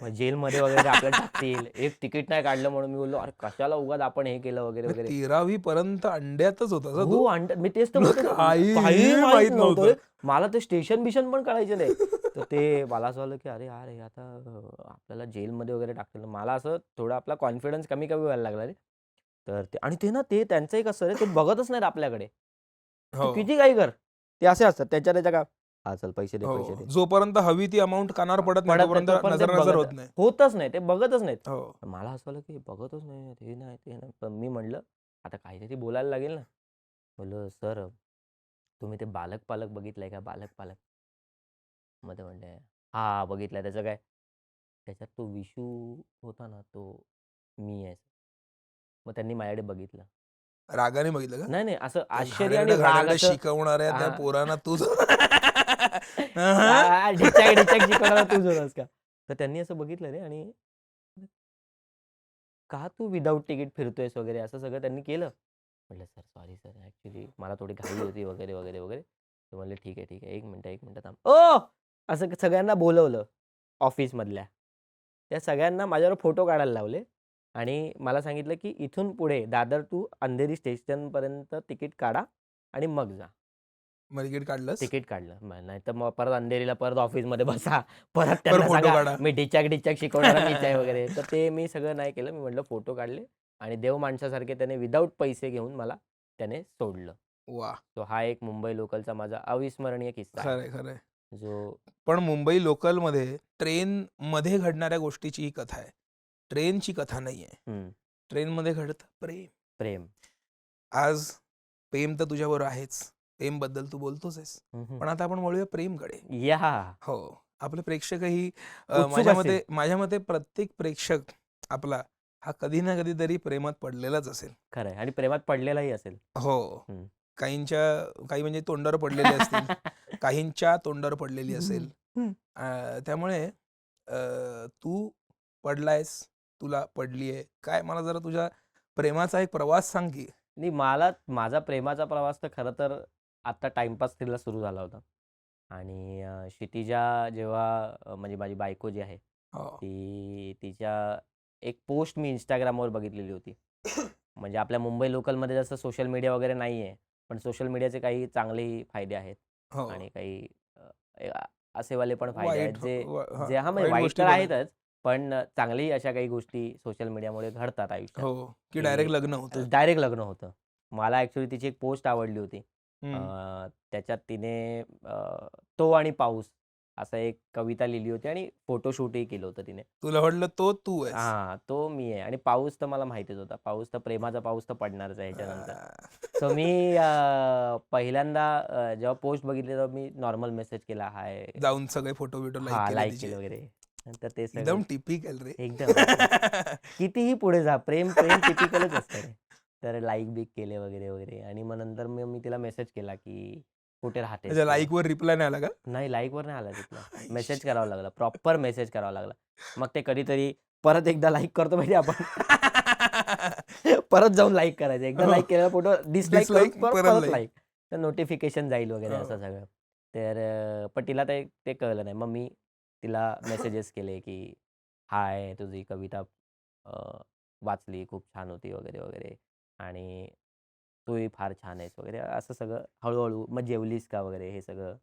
मग जेलमध्ये वगैरे आपल्याला टाकतील. एक तिकीट नाही काढलं म्हणून मी बोललो, "अरे कशाला उगाच आपण हे केलं वगैरे, वगैरे." 13वी पर्यंत अंड्यातच होतास हं हो, तू? मी तेच तर तुला बोलतो काहीही काहीही माहीत माहीत नव्हतं रे. नव्हतं. मला ते स्टेशन-बिशन पण कळायचं नाही. तर ते मला असं वाटलं, की अरे यार, हे आता आपल्याला जेलमध्ये वगैरे टाकतील. मला असं थोडा आपला कॉन्फिडन्स कमी-कमी व्हायला लागला रे. तर ते आणि ते ना ते त्यांचंही कसं रे, ते बघतच नाहीत आपल्याकडे. तू हो. किती काही कर. ते असे असतात. त्याच्या काय, "हां, चल पैसे दे, हो. पैसे दे." जोपर्यंत हवी ती अमाउंट कानावर पडत नाही पडत नाही तोपर्यंत तोपर्यंत ते नजर-नजर बघत होत नाही. होतच नाही. ते बघतच नाहीत. हो. मला असं वाटलं, की बघतच नाहीत, हे नाही, ते नाही. पण मी म्हटलं, आता काहीतरी बोलायला लागेल ना. म्हटलं, "सर, तुम्ही ते बालक-पालक बघितलंय का? बालक-पालक?" मग ते म्हणले, "हां, बघितलंय. त्याचं काय?" त्याच्यात तो विशू होता ना, तो मी आहे. मग त्यांनी माझ्याकडे बघितलं. रागाने बघितलं का? नाही, नाही, असं त्या आश्चर्य आणि राग घाणेरडं असं शिकवणाऱ्या त्या हां. पोरांना तूच ढिच्चाक-ढिच्चाक शिकवणारा तूच होतास का? तर त्यांनी असं बघितलं रे आणि का तू विदाऊट तिकीट फिरतोयस वगैरे असं सगळं त्यांनी केलं. म्हटलं, "सर सॉरी सर ॲक्चुअली मला थोडी घाई होती वगैरे, वगैरे, वगैरे." ते म्हणले, "ठीक आहे, ठीक आहे. 1 मिनिटं, 1 मिनिटं थांब." "ओह!" असं सगळ्यांना बोलवलं ऑफिसमधल्या. त्या सगळ्यांना माझ्याबरोबर फोटो काढायला लावले आणि मला सांगितलं, की "इथून पुढे दादर टू अंधेरी स्टेशनपर्यंत तिकीट काढा आणि मग जा." मग तिकीट काढलंस? तिकीट काढलं. नाहीतर मग परत अंधेरीला परत ऑफिसमध्ये बसा. परत पर त्यांना फोटो सांगा, काढा. मी ढिच्चाक-ढिच्चाक शिकवणारा मीच आहे वगैरे. तर ते मी सगळं नाही केलं. मी म्हटलं फोटो काढले आणि देव माणसासारखे त्याने विदाऊट पैसे घेऊन मला त्याने सोडलं. वाह! सो हा एक मुंबई लोकलचा माझा अविस्मरणीय किस्सा आहे. खरंय, खरंय. जो पण मुंबई लोकलमध्ये ट्रेनमध्ये घडणाऱ्या गोष्टीची ही कथा आहे. ट्रेनची कथा नाहीये. हं, ट्रेनमध्ये घडतं प्रेम. प्रेम. आज प्रेम तर तुझ्याबरोबर आहेच. प्रेमबद्दल तू बोलतोच आहेस. हं, हं. पण आता आपण वळूया प्रेमकडे. या हो. आपले प्रेक्षकही उत्सुक असतील. माझ्या मते प्रत्येक प्रेक्षक आपला हा कधी ना कधीतरी प्रेमात पडलेलाच असेल. खरं आहे आणि प्रेमात पडलेलाही असेल. हो. हं. काही म्हणजे तोंडावर पडलेले असतील. काहींच्या तोंडावर पडलेली असेल. हं. त्यामुळे तू पडलायस, तुला पडली आहे. काय मला जरा तुझ्या प्रेमाचा एक प्रवास सांग की? नाही माझा प्रेमाचा प्रवास तर खरं तर आता टाईमपास थ्रीला सुरू झाला होता. आणि क्षितिजा जेव्हा म्हणजे माझी बायको जी आहे, हो. ती तिच्या एक पोस्ट मी Instagramवर बघितलेली होती. म्हणजे आपल्या मुंबई लोकलमध्ये जसं सोशल मीडिया वगैरे नाही आहे. पण सोशल मीडियाचे काही चांगलेही फायदे आहेत हो. आणि काही असेवाले पण फायदे आहेत वाईट जे हां, जे हां, म्हणजे वाईट वाईट गोष्टी तर पण आहेत. आहेतच. पण चांगल्याही अशा काही गोष्टी सोशल मीडियामुळे घडतात आयुष्यात. हो, की की डायरेक्ट लग्न होतं. डायरेक्ट लग्न होतं. मला ॲक्चुअली तिची एक पोस्ट आवडली होती. अ, हं. त्याच्यात तिने तो आणि पाऊस असं एक कविता लिहिली होती आणि फोटोशूटही केलं होतं तिने. तुला वाटलं तो तू आहेस. हां, तो मी आहे आणि पाऊस तर मला माहितीच होता. पाऊस तर प्रेमाचा पाऊस तर पडणारच आहे ह्याच्यानंतर. सो मी पहिल्यांदा जेव्हा पोस्ट बघितली तेव्हा मी नॉर्मल मेसेज केला, हाय. जाऊन सगळे फोटो-बिटो लाईक हां, केले लाईक तिचे. केले वगैरे. नंतर ते सगळं एकदम टिपिकल रे. एकदम, एकदम. कितीही पुढे जा, प्रेम टिपिकलच असतं रे. तर लाईक बिक केले वगैरे वगैरे. आणि मग नंतर मी तिला मेसेज केला की कुठे राहतेस त्याच्या तू? लाईकवर रिप्लाय नाही आला का? नाही, लाईकवर नाही आला रिप्लाय. आई मेसेज shit. करावा लागला, प्रॉपर मेसेज करावा लागला. मग ते कधीतरी परत एकदा लाईक करतो माहिती आपण. परत जाऊन लाईक करायचं. एकदा हो. लाईक केलेला फोटो डिसलाईक करून Dislike, परत परत परत like. लाईक. तर नोटिफिकेशन जाईल वगैरे हो. असं सगळं. तर पण तिला ते ते कळलं नाही. मग मी तिला मेसेजेस केले की हाय, तुझी कविता वाचली, खूप छान होती वगैरे वगैरे. आणि तूही फार छान आहेस वगैरे असं सगळं हळूहळू. मग जेवलीस का वगैरे हे सगळं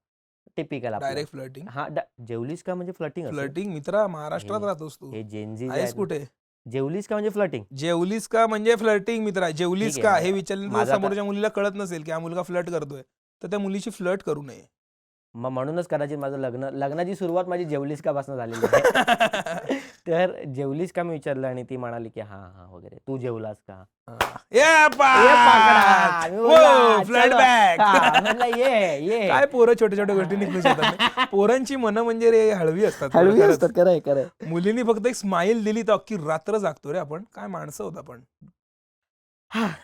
टिपिकल आपलं. Direct flirting. हां, जेवलीस का म्हणजे फ्लर्टिंग असेल. फ्लर्टिंग मित्रा, महाराष्ट्रात हे राहतोस तू. हे जेनझी जे आहेस आहेत ना, कुठे? जेवलीस का म्हणजे फ्लर्टिंग. जेवलीस का म्हणजे फ्लर्टिंग मित्रा. जेवलीस ठीक का आहे. हे विचारल्यानंतर माझं आता समोरच्या मुलीला कळत नसेल की हा मुलगा फ्लर्ट करतोय, तर त्या मुलीशी फ्लर्ट करू नये. मग म्हणूनच कदाचित माझं लग्नाची सुरुवात माझी जेवलीस का पासून झालेली आहे. तर जेवलीस का मी विचारलं आणि ती म्हणाली की हां हां वगैरे. तू जेवलास का. ये ए पकडा. मी बोलला फ्लर्ट चलो. बॅक. हां, म्हटलं ये ये. काय पोरं छोट्या छोट्या गोष्टींनी खुश होतात ना. पोरांची मनं म्हणजे रे हळवी असतात पोरं, हळवी खरंच. असतात. खरंय खरंय. मुलींनी फक्त एक स्माइल दिली तर अख्खी रात्र जागतो रे आपण. काय माणसं होत आपण.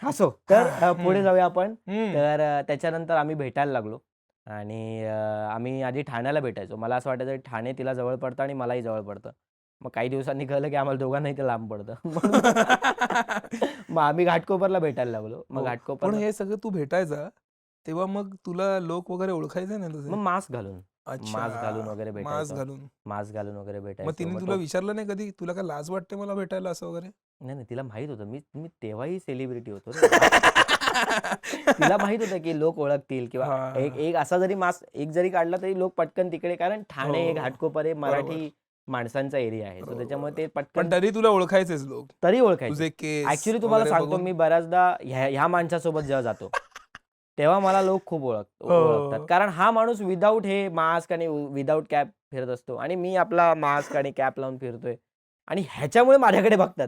असो. तर पुढे हम्म. जाऊया आपण. हम्म. तर त्याच्यानंतर आम्ही भेटायला लागलो. आणि आम्ही आधी ठाण्याला भेटायचो. मला असं वाटायचं ठाणे तिला जवळ पडतं आणि मलाही जवळ पडतं. मग काही दिवसांनी कळलं की आम्हाला दोघांनाही ते लांब पडतं. म्हणून मग आम्ही घाटकोपरला भेटायला लागलो. मग हो. पण घाटकोपरला हे सगळं तू भेटायचा तेव्हा मग तुला लोक वगैरे ओळखायचे ना तसे? मग मास्क घालून वगैरे अच्छा, मास्क भेटायचो. घालून. मास्क घालून वगैरे मग भेटायचो. तिने मग तुला विचारलं नाही कधी, तुला काय लाज वाटते मला भेटायला असं वगैरे? नाही, नाही. तिला माहीत होतं. मी मी तेव्हाही सेलिब्रिटी होतो रे. तिला माहीत होतं की लोक ओळखतील किंवा एक हा. एक असा जरी मास्क एक जरी काढला तरी लोक पटकन तिकडे. कारण ठाणे हे हो, घाटकोपर हे बरोबर मराठी माणसांचा एरिया आहे. सो त्याच्यामुळे बरोबर. ते पण पटकन तरी तुला ओळखायचेच लोक, तरी ओळखायचे. तुझे केस ॲक्चुअली तुम्हाला वगैरे सांगतो बघून. मी बऱ्याचदा ह्या माणसासोबत जेव्हा जातो, तेव्हा मला लोक खूप ओळखतात. हो. कारण हा माणूस विदाऊट हे मास्क आणि विदाऊट कॅप फिरत असतो आणि मी आपला मास्क आणि कॅप लावून फिरतोय. आणि ह्याच्यामुळे माझ्याकडे बघतात.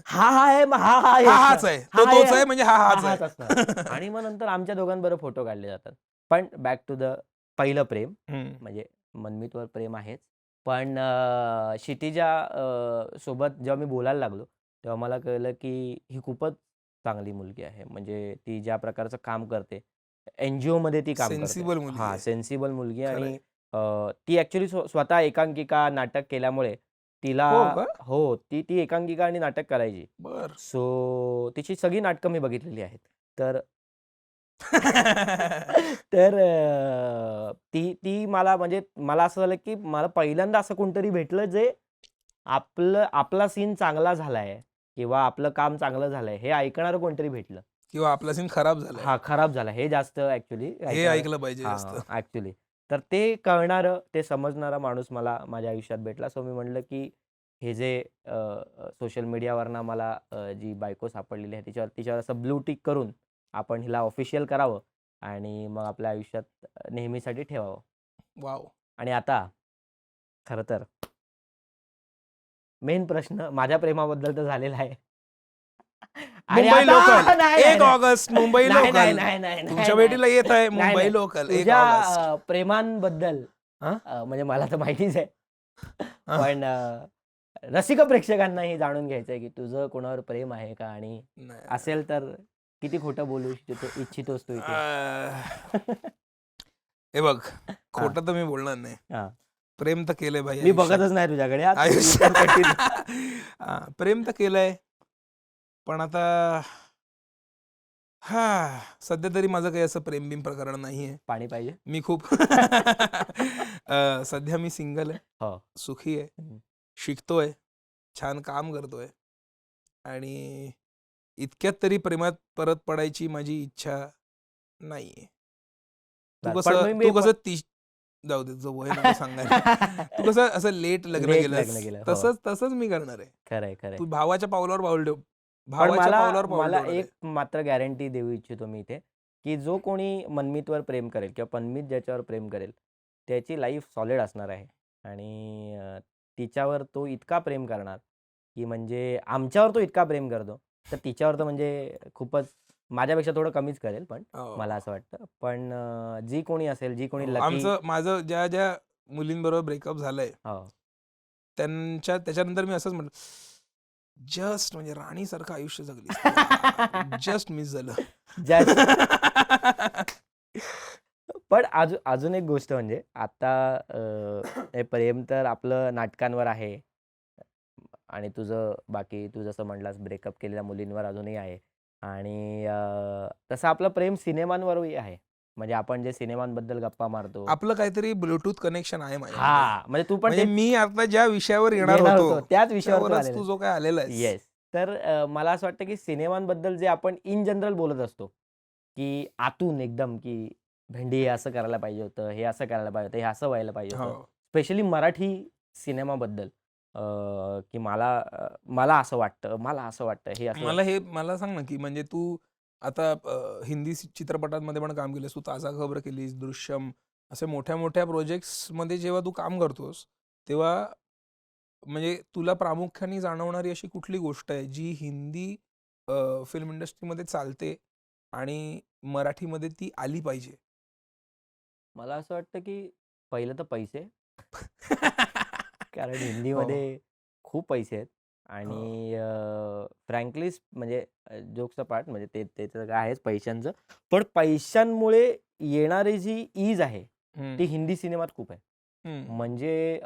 हा हा आहे, मग हा हा हा आहे हाच असणार. आहे, हा तो आहे, तोच आहे म्हणजे हा हा हाच हाच असणार. आहे. आणि मग नंतर आमच्या दोघांबरोबर फोटो काढले जातात. पण बॅक टू द पहिलं प्रेम. हम्म. म्हणजे मनमीतवर प्रेम आहेच. पण क्षितिजा सोबत जेव्हा मी बोलायला लागलो, तेव्हा मला कळलं की ही खूपच चांगली मुलगी आहे. म्हणजे ती ज्या प्रकारचं काम करते, NGOमध्ये ती काम करते. सेन्सिबल मुलगी हां, आहे. सेन्सिबल मुलगी आहे. खरंय. आणि ती ॲक्चुअली स्वतः एकांकिका, नाटक केल्यामुळे तिला हो का? हो, ती ती एकांकिका आणि नाटक करायची. बर. सो तिची सगळी नाटकं मी बघितलेली आहेत. तर तर ती ती मला म्हणजे मला असं झालं की मला पहिल्यांदा असं कोणतरी भेटलं जे आपला सीन चांगला झालाय किंवा आपलं काम चांगलं झालंय हे ऐकणारं कोणतरी भेटलं. किंवा आपला सीन खराब झालाय हां, खराब झाला हे जास्त ॲक्चुअली हे ऐकणारं. ऐकलं पाहिजे जास्त. हां, ॲक्चुअली. तर ते कळणारं, ते समजणारा माणूस मला माझ्या आयुष्यात भेटला. सो मी म्हटलं की हे जे सोशल मीडियावरनं मला जी बायको सापडलेली आहे तिच्यावर असं ब्लू टिक करून आपण हिला ऑफिशियल करावं आणि मग आपल्या आयुष्यात नेहमीसाठी ठेवावं. वाव. आणि आता खरं तर मेन प्रश्न माझ्या प्रेमाबद्दल तर झालेला आहे. आणि मुंबई आता लोकल नाही, नाही, 1 नाही. ऑगस्ट मुंबई नाही, नाही, लोकल नाही, नाही, तुमच्या नाही, भेटीला येत आहे नाही, मुंबई नाही. लोकल 1 तुझ्या ऑगस्ट. प्रेमांबद्दल हा? म्हणजे मला तर माहितीच आहे. हा? पण रसिक प्रेक्षकांनाही जाणून घ्यायचं आहे की तुझं कोणावर प्रेम आहे का? आणि नाही. असेल तर किती खोटं बोलू इच्छितोस तू इथे? हे बघ, हां, खोटं तर मी बोलणार नाही. हां. प्रेम तर केलंय भाई मी आयुष्यात. बघतच नाही तुझ्याकडे. हां, तू आयुष्य पण continue. हा, प्रेम तर केलंय पण आता हा सध्या तरी माझं काही असं प्रेम बिम प्रकरण नाहीये. पाणी पाहिजे? मी खूप सध्या मी सिंगल आहे, हो. सुखी आहे, हं. शिकतोय, छान काम करतोय आणि इतक्यात तरी प्रेमात परत पडायची माझी इच्छा नाहीये. तू पण कसं मी तू कसं जाऊ दे, जो वय नको सांगायला. तू कसं असं लेट लग्न लेट केलंस लग्न केलं. हो. तसंच मी करणार आहे. खरंय, खरंय. तू भावाच्या पावलावर पाऊल ठेव. पण भावाच्या पावलावर पाऊल मला ठेवणार आहे. एक मात्र गॅरंटी देऊ इच्छितो मी इथे, की जो कोणी मनमीतवर प्रेम करेल किंवा मनमीत ज्याच्यावर प्रेम करेल, त्याची लाईफ सॉलिड असणार आहे. आणि तिच्यावर तो इतका प्रेम करणार, की म्हणजे आमच्यावर तो इतका प्रेम करतो, तर तिच्यावर तर म्हणजे खूपच माझ्यापेक्षा थोडं कमीच करेल पण हो. मला असं वाटतं. पण जी कोणी असेल, जी कोणी हो, लकी माझं ज्या ज्या मुलींबरोबर ब्रेकअप झालंय हो. त्याच्यानंतर मी असंच म्हटलं, जस्ट म्हणजे राणीसारखं आयुष्य जगलीस. जस्ट मिस झालं. जस्ट पण अजून एक गोष्ट म्हणजे आता हे प्रेम तर आपलं नाटकांवर आहे आणि बाकी तू जसं म्हणलास ब्रेकअप केलेल्या मुलींवर अजूनही आहे आणि तसं आपलं प्रेम सिनेमांवरही आहे. म्हणजे आपण जे सिनेमांबद्दल गप्पा मारतो. आपलं काहीतरी ब्लूटूथ कनेक्शन आहे माझ्यामध्ये. हा म्हणजे तू पण म्हणजे ते मी आता ज्या विषयावर येणार येणार होतो होतो त्याच विषयावर तू त्यावरच आलेला तू जो काय आलेला आहेस. येस. तर मला असं वाटतं की सिनेमांबद्दल जे आपण इन जनरल बोलत असतो की आतून एकदम की भेंडी हे असं करायला पाहिजे होतं, हे असं करायला पाहिजे होतं, हे असं व्हायला पाहिजे होतं. हो. स्पेशली मराठी सिनेमाबद्दल की मला असं वाटतं, मला असं वाटतं, हे असं मला सांग ना, की म्हणजे तू आता हिंदी चित्रपटांमध्ये पण काम केलंस, तू ताजा खबर केलीस, दृश्यम असे मोठ्या प्रोजेक्ट्समध्ये जेव्हा तू काम करतोस, तेव्हा म्हणजे तुला प्रामुख्याने जाणवणारी अशी कुठली गोष्ट आहे जी हिंदी फिल्म इंडस्ट्रीमध्ये चालते आणि मराठीमध्ये ती आली पाहिजे? मला असं वाटतं की पहिलं तर पैसे. कारण हो, हिंदीमध्ये खूप पैसे आहेत हो. आणि फ्रँकली म्हणजे जोक्स अपार्ट म्हणजे त्याचं काय आहेच पैशांचं. पण पैशांमुळे येणारी जी ईज आहे, हं, ती हिंदी सिनेमात खूप आहे. हं, म्हणजे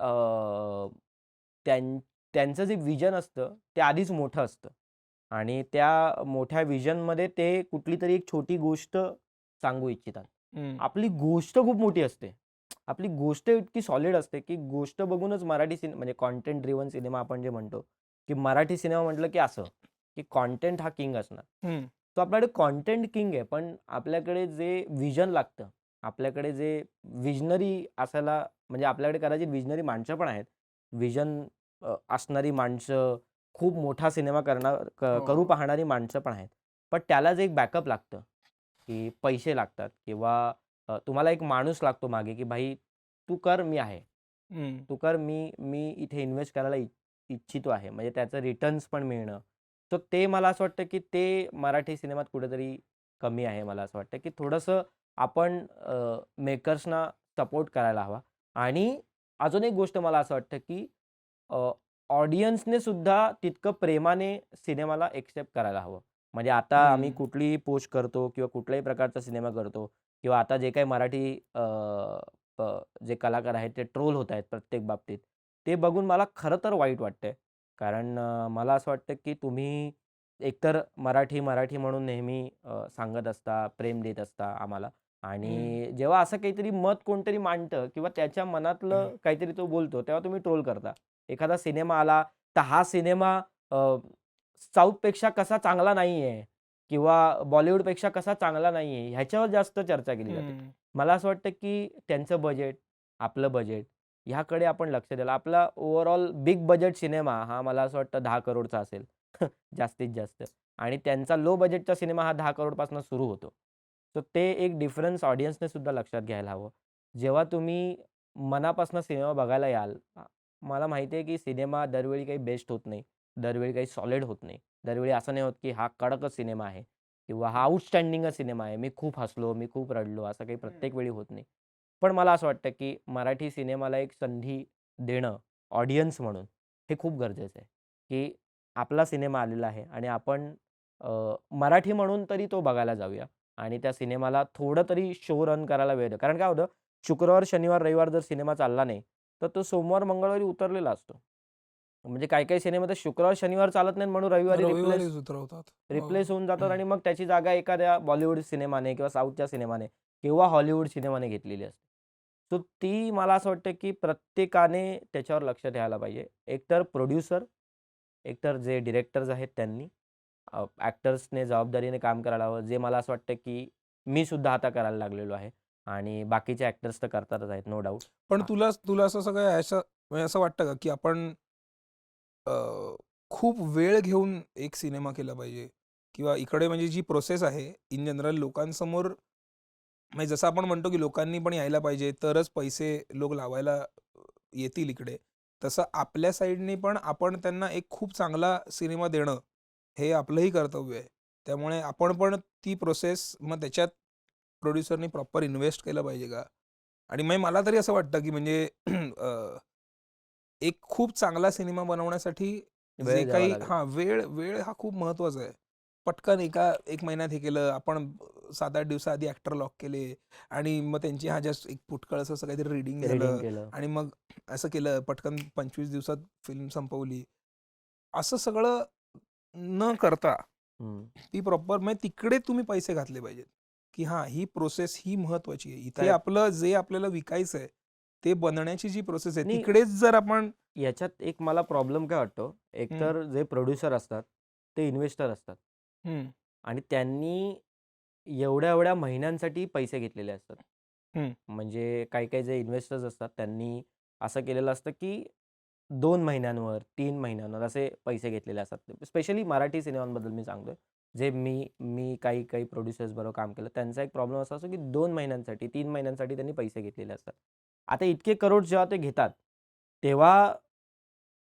त्यांचं जे व्हिजन असतं, ते आधीच मोठं असतं आणि त्या मोठ्या व्हिजनमध्ये ते कुठलीतरी एक छोटी गोष्ट सांगू इच्छितात. हं. आपली गोष्ट खूप मोठी असते. आपली गोष्ट इतकी सॉलिड असते, की गोष्ट बघूनच मराठी म्हणजे कंटेंट ड्रिव्हन सिनेमा आपण जे म्हणतो, की मराठी सिनेमा म्हटलं की असं, की कंटेंट हा किंग असणार. हं. तो आपल्याकडे कंटेंट किंग आहे, पण आपल्याकडे जे व्हिजन लागतं, आपल्याकडे जे विजनरी असायला म्हणजे आपल्याकडे कदाचित विजनरी माणसं पण आहेत. व्हिजन असणारी माणसं, खूप मोठा सिनेमा हो, करू हो. पाहणारी माणसं पण आहेत. पण त्यालाच एक बॅकअप लागतं, की पैसे लागतात किंवा तुम्हाला एक माणूस लागतो मागे, की भाई तू कर, मी आहे. हं. तू कर, मी इथे इन्व्हेस्ट करायला इच्छितो आहे. म्हणजे त्याचं रिटर्न्स पण मिळणं. तर ते मला असं वाटतं, की ते मराठी सिनेमात कुठेतरी कमी आहे. मला असं वाटतं, की थोडंसं आपण मेकर्सना सपोर्ट करायला हवा आणि अजून एक गोष्ट मला असं वाटतं, की ऑडियन्सने सुद्धा तितकं प्रेमाने सिनेमाला एक्सेप्ट करायला हवं. म्हणजे आता आम्ही हं. कुठलीही पोस्ट करतो किंवा कुठल्याही प्रकारचा सिनेमा करतो किंवा आता जे काही मराठी जे कलाकार आहेत ते ट्रोल होत आहेत प्रत्येक बाबतीत. ते बघून मला खरं तर वाईट वाटतंय. कारण मला असं वाटतं, की तुम्ही एकतर मराठी म्हणून नेहमी सांगत असता, प्रेम देत असता आम्हाला हं. आणि जेव्हा असं काहीतरी मत कोणतरी मांडतं किंवा त्याच्या मनातलं काहीतरी तो बोलतो, तेव्हा तुम्ही ट्रोल करता. एखादा सिनेमा आला, तर हा सिनेमा साऊथपेक्षा कसा चांगला नाहीये किंवा बॉलिवूडपेक्षा कसा चांगला नाहीये, ह्याच्यावर जास्त चर्चा केली जाते. हं. मला असं वाटतं, की त्यांचं बजेट, आपलं बजेट ह्याकडे आपण लक्ष द्यायला आपला ओव्हरऑल बिग बजेट सिनेमा हा मला असं वाटतं 10 करोडचा असेल जास्तीत जास्त आणि त्यांचा लो बजेटचा सिनेमा हा 10 करोडपासून सुरू होतो. तर ते एक डिफरन्स ऑडियन्सने सुद्धा लक्षात घ्यायला हवं. जेव्हा तुम्ही मनापासून सिनेमा बघायला याल, मला माहिती आहे, की सिनेमा दरवेळी काही बेस्ट होत नाही. दरवेळी काही सॉलिड होत नाही. दरवेळी असं नाही होत, की हा कडकच सिनेमा आहे किंवा हा आउटस्टँडिंगच सिनेमा आहे. मी खूप हसलो, मी खूप रडलो, असं काही प्रत्येक वेळी होत नाही. पण मला असं वाटतं, की मराठी सिनेमाला एक संधी देणं ऑडियन्स म्हणून हे खूप गरजेचं आहे, की आपला सिनेमा आलेला आहे आणि आपण मराठी म्हणून तरी तो बघायला जाऊया आणि त्या सिनेमाला थोडं तरी शो रन करायला वेळ द्या. कारण काय होतं, शुक्रवार, शनिवार, रविवार जर सिनेमा चालला नाही, तर तो सोमवार, मंगळवारी उतरलेला असतो. म्हणजे काही-काही सिनेमे तर शुक्रवार, शनिवार चालत नाहीत म्हणून रविवारी रिप्लेस रविवारीच उतरवतात. हो. रिप्लेस होऊन जातात आणि मग त्याची जागा एखाद्या बॉलिवूड सिनेमाने किंवा साऊथच्या सिनेमाने किंवा हॉलिवूड सिनेमाने घेतलेली असते. सो ती मला असं वाटतं, की प्रत्येकाने त्याच्यावर लक्ष द्यायला पाहिजे. एकतर प्रोड्युसर, एकतर जे डिरेक्टर्स आहेत त्यांनी, ॲक्टर्सने जबाबदारीने काम करायला हवं. जे मला असं वाटतं, की मी सुद्धा आता करायला लागलेलो आहे आणि बाकीचे ॲक्टर्स तर करतातच आहेत नो डाउट. पण तुला तुला असं सगळं म्हणजे असं वाटतं का, की आपण अ, खूप वेळ घेऊन एक सिनेमा केला पाहिजे? किंवा इकडे म्हणजे जी प्रोसेस आहे इन जनरल लोकांसमोर म्हणजे जसं आपण म्हणतो, की लोकांनी पण यायला पाहिजे, तरच पैसे लोक लावायला येतील इकडे. तसं आपल्या साइडनी पण आपण त्यांना एक खूप चांगला सिनेमा देणं, हे आपलंही कर्तव्य आहे. त्यामुळे आपण पण ती प्रोसेस मग त्याच्यात प्रोड्युसरनी प्रॉपर इन्व्हेस्ट केलं पाहिजे का? आणि मग मला तरी असं वाटतं, की म्हणजे एक खूप चांगला सिनेमा बनवण्यासाठी जे वेळ द्यावा काही लागेल. हा वेळ वेळ हा खूप महत्वाचा आहे. पटकन एक महिन्यात हे केलं आपण, 7-8 दिवसाआधी ऍक्टर लॉक केले आणि मग त्यांची हा जस्ट एक फुटकळस असं काहीतरी रिडिंग रीडिंग झालं केलं. आणि मग असं केलं पटकन 25 दिवसात फिल्म संपवली. असं सगळं न करता हं. ती प्रॉपर म्हणजे तिकडे तुम्ही पैसे घातले पाहिजेत, की हां, ही प्रोसेस ही महत्वाची आहे. इथे करेक्ट. आपलं जे आपल्याला विकायचं आहे, ते बनण्याची जी प्रोसेस आहे आणि तिकडेच जर आपण याच्यात एक मला प्रॉब्लेम काय वाटतो, हं, एकतर जे प्रोड्युसर असतात, ते इन्व्हेस्टर असतात हं, आणि त्यांनी एवढ्या-एवढ्या महिन्यांसाठी पैसे घेतलेले असतात. हं, म्हणजे काही-काही जे इन्व्हेस्टर्स असतात, त्यांनी असं केलेलं असतं, की 2 महिन्यांवर, 3 महिन्यांवर असे पैसे घेतलेले असतात. स्पेशली मराठी सिनेमांबद्दल मी सांगतोय. जे मी काही-काही प्रोड्युसर्सबरोबर काम केलं. त्यांचा एक प्रॉब्लेम असा असतो, की 2 महिन्यांसाठी, 3 महिन्यांसाठी त्यांनी पैसे घेतलेले असतात. आता इतके करोड जेव्हा ते घेतात, तेव्हा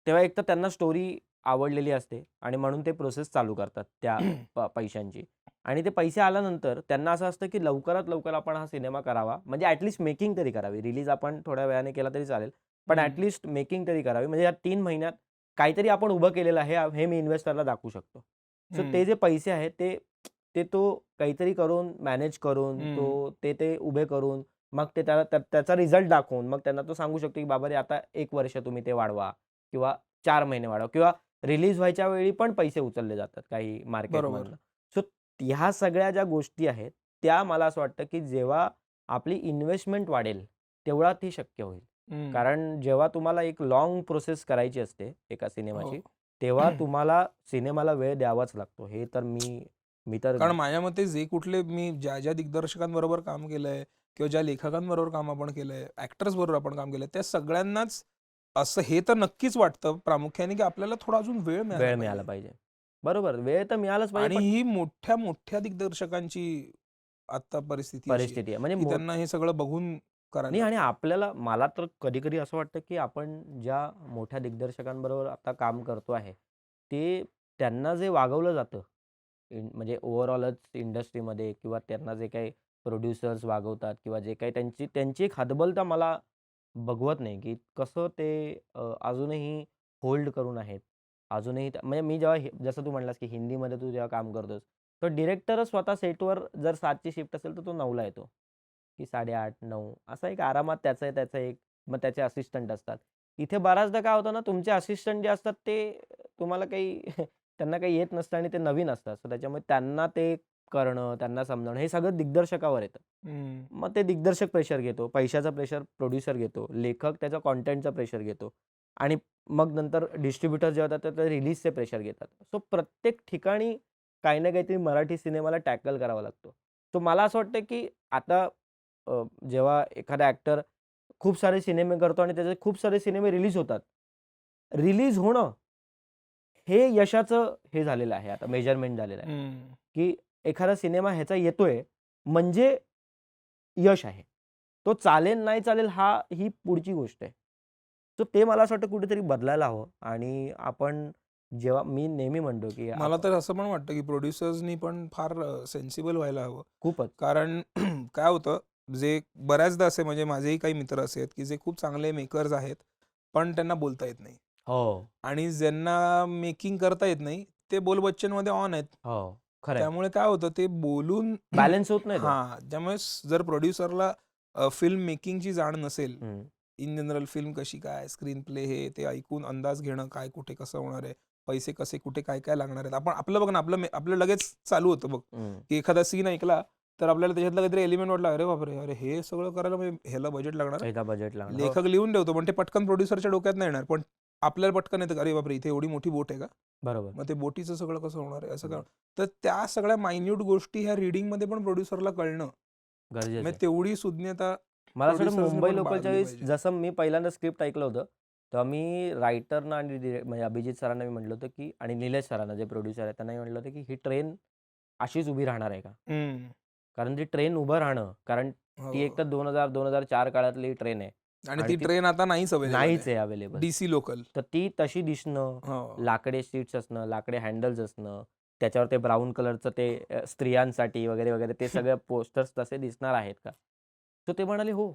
तेव्हा एकतर त्यांना स्टोरी आवडलेली असते आणि म्हणून ते प्रोसेस चालू करतात त्या पैशांची. आणि ते पैसे आल्यानंतर त्यांना असं असतं, की लवकरात लवकर आपण हा सिनेमा करावा. म्हणजे ॲटलीस्ट मेकिंग तरी करावी. रिलीज आपण थोड्या वेळाने केला तरी चालेल. पण हं, ॲटलीस्ट मेकिंग तरी करावी. म्हणजे या 3 महिन्यात काहीतरी आपण उभं केलेलं आहे, हे मी इन्व्हेस्टरला दाखवू शकतो. सो हं, ते जे पैसे आहेत ते ते तो काहीतरी करून मॅनेज करून हं. ते उभे करून मग ते त्याचा रिझल्ट दाखवून मग त्यांना तो सांगू शकतो, की "बाबा रे आता 1 वर्ष तुम्ही ते वाढवा किंवा 4 महिने वाढवा" किंवा रिलीज व्हायच्या वेळी पण पैसे उचलले जातात काही बरोबर. मार्केटमधनं. सो ह्या सगळ्या ज्या गोष्टी आहेत, त्या मला असं वाटतं, की जेव्हा आपली इन्व्हेस्टमेंट वाढेल, तेवढा ते शक्य होईल. हं. कारण जेव्हा तुम्हाला एक लाँग प्रोसेस करायची असते एका हो. सिनेमाची, तेव्हा तुम्हाला सिनेमाला वेळ द्यावाच लागतो. हे तर मी मी तर कारण माझ्या मते जे कुठले मी ज्या दिग्दर्शकांबरोबर काम केलंय किंवा ज्या लेखकांबरोबर काम आपण केलंय, ॲक्टर्स बरोबर आपण काम केलंय, त्या सगळ्यांनाच असं हे तर नक्कीच वाटतं प्रामुख्याने, की आपल्याला थोडा अजून वेळ मिळाला वेळ मिळाला पाहिजे. पाहिजे. बरोबर, वेळ तर मिळालाच पाहिजे, आणि पण ही मोठ्या दिग्दर्शकांची आता परिस्थिती अशी आहे, परिस्थिती आहे. म्हणजे की त्यांना हे सगळं बघून करायला नाही आणि लागतं. आपल्याला मला तर कधी-कधी असं वाटतं, की आपण ज्या मोठ्या दिग्दर्शकांबरोबर आता काम करतो आहे, ते त्यांना जे वागवलं जातं, म्हणजे ओव्हरऑलच इंडस्ट्रीमध्ये किंवा त्यांना जे काही प्रोड्युसर्स वागवतात किंवा जे काही त्यांची त्यांची एक हतबलता मला बघवत नाही, की कसं ते अजूनही होल्ड करून आहेत. अजूनही म्हणजे मी जेव्हा जसं तू म्हणलास, की हिंदीमध्ये तू जेव्हा काम करतोस, तर डिरेक्टरच स्वतः सेटवर जर 7ची शिफ्ट असेल, तर तो 9ला येतो. की 8:30-9 असा एक आरामात त्याचा एक मग त्याचे असिस्टंट असतात. इथे बऱ्याचदा काय होतं ना, तुमचे असिस्टंट जे असतात ते तुम्हाला काही त्यांना काही येत नसतं आणि ते नवीन असतात. सो त्याच्यामुळे त्यांना ते करणं, त्यांना समजावणं हे सगळं दिग्दर्शकावर येतं. हं. मग ते दिग्दर्शक प्रेशर घेतो, पैशाचा प्रेशर प्रोड्युसर घेतो, लेखक त्याचा कंटेंटचा प्रेशर घेतो आणि मग नंतर डिस्ट्रिब्युटर जे होतात ते रिलीजचे प्रेशर घेतात. सो प्रत्येक ठिकाणी काही ना काहीतरी मराठी सिनेमाला टॅकल करावा लागतो. सो मला असं वाटतं की आता जेव्हा एखादा ॲक्टर खूप सारे सिनेमे करतो आणि त्याचे खूप सारे सिनेमे रिलीज होतात. रिलीज होणं हे यशाचं हे झालेलं आहे आता मेजरमेंट झालेलं आहे, हं. की एखादा सिनेमा ह्याचा येतोय म्हणजे यश आहे. तो चालेल, नाही चालेल ही पुढची गोष्ट आहे. सो ते मला असं वाटतं कुठेतरी बदलायला हवं आणि आपण जेव्हा मी नेहमी म्हणतो, की मला तर असं पण वाटतं, की प्रोड्युसर्सनी पण फार सेन्सिबल व्हायला हवं. खूपच. कारण काय होतं, जे बऱ्याचदा असे म्हणजे माझेही काही मित्र असे आहेत, की जे खूप चांगले मेकर्स आहेत, पण त्यांना बोलता येत नाही. हो, आणि ज्यांना मेकिंग करता येत नाही, ते बोलबच्चनमध्ये ऑन आहेत. हो. खरं त्यामुळे काय होतं ते बोलून बॅलन्स होत नाही तो. हां, त्यामुळे जर प्रोड्युसरला फिल्म मेकिंगची जाण नसेल, हं. इन जनरल फिल्म कशी काय, स्क्रीन प्ले हे ते ऐकून अंदाज घेणं काय कुठे कसं होणार आहे, पैसे कसे कुठे काय लागणार आहेत. आपण आपलं बघ ना, आपलं लगेच चालू होतं बघ, हं. की एखादा सीन ऐकला, तर आपल्याला त्याच्यातला काहीतरी एलिमेंट वाटला, "अरे बापरे! अरे हे सगळं करायला म्हणजे ह्याला बजेट लागणार." एकदा बजेट लागणार. हो, लेखक लिहून ठेवतो, पण ते पटकन प्रोड्युसरच्या डोक्यात नाही येणार. पण आपल्याला पटकन येतं, "अरे बापरे! इथे एवढी मोठी बोट आहे का? बरोबर. मग ते बोटीचं सगळं कसं होणार आहे?" असं हं. का तर त्या सगळ्या मायन्यूट गोष्टी ह्या रीडिंगमध्ये पण प्रोड्युसरला कळणं, गरजेचं म्हणजे आहे. तेवढी सुज्ञता मला असं वाटतं प्रोड्युसर्सने मुंबई पण लोकलच्या बाळगली वेळेस पाहिजे. जसं मी पहिल्यांदा स्क्रिप्ट ऐकलं होतं, तेव्हा मी रायटरना आणि म्हणजे अभिजित सरांना मी म्हटलं होतं, की आणि निलेश सरांना जे प्रोड्युसर आहेत त्यांना मी म्हटलं होतं, की ही ट्रेन अशीच उभी राहणार आहे का? हं. कारण ती ट्रेन उभं राहणं कारण हो. ती एकतर 2000-2004 काळातली ट्रेन आहे आणि आणि ती ती ट्रेन आता नाहीच अवेलेबल नाहीच आहे. आहे अवेलेबल. DC local. तर ती तशी दिसणं, हो. लाकडे सीट्स असणं, लाकडे हँडल्स असणं, त्याच्यावर ते ब्राउन कलरचं ते स्त्रियांसाठी वगैरे ते सगळे पोस्टर्स तसे दिसणार आहेत का? तर ते म्हणाले, "हो,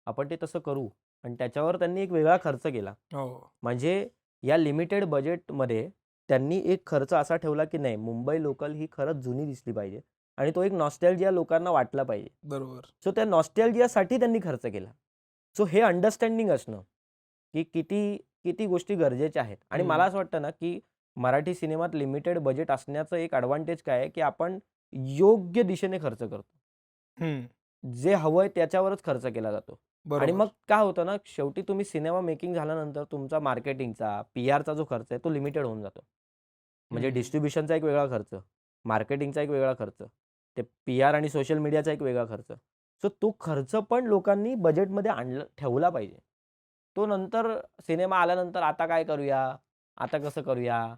आपण ते तसं करू." आणि त्याच्यावर त्यांनी एक वेगळा खर्च केला. हो. म्हणजे या लिमिटेड बजेटमध्ये त्यांनी एक खर्च असा ठेवला की नाही, मुंबई लोकल ही खरंच जुनी दिसली पाहिजे आणि तो एक नॉस्टॅल्जिया लोकांना वाटला पाहिजे. बरोबर. सो त्या नॉस्टॅल्जियासाठी त्यांनी खर्च केला. सो हे अंडरस्टँडिंग असणं, की किती किती गोष्टी गरजेच्या आहेत. आणि मला असं वाटतं ना, की मराठी सिनेमात लिमिटेड बजेट असण्याचं एक ॲडव्हांटेज काय आहे, की आपण योग्य दिशेने खर्च करतो. हं. जे हवंय त्याच्यावरच खर्च केला जातो. आणि बरोबर. मग काय होतं ना, शेवटी तुम्ही सिनेमा मेकिंग झाल्यानंतर तुमचा मार्केटिंगचा, पी-आरचा जो खर्च आहे तो लिमिटेड होऊन जातो. म्हणजे हं. डिस्ट्रिब्युशनचा एक वेगळा खर्च, मार्केटिंगचा एक वेगळा खर्च, ते पी-आर आणि सोशल मीडियाचा एक वेगळा खर्च. सो तो खर्च पण लोकांनी बजेटमध्ये ठेवला पाहिजे. तो नंतर सिनेमा आल्यानंतर आता काय करूया? आता कसं करूया?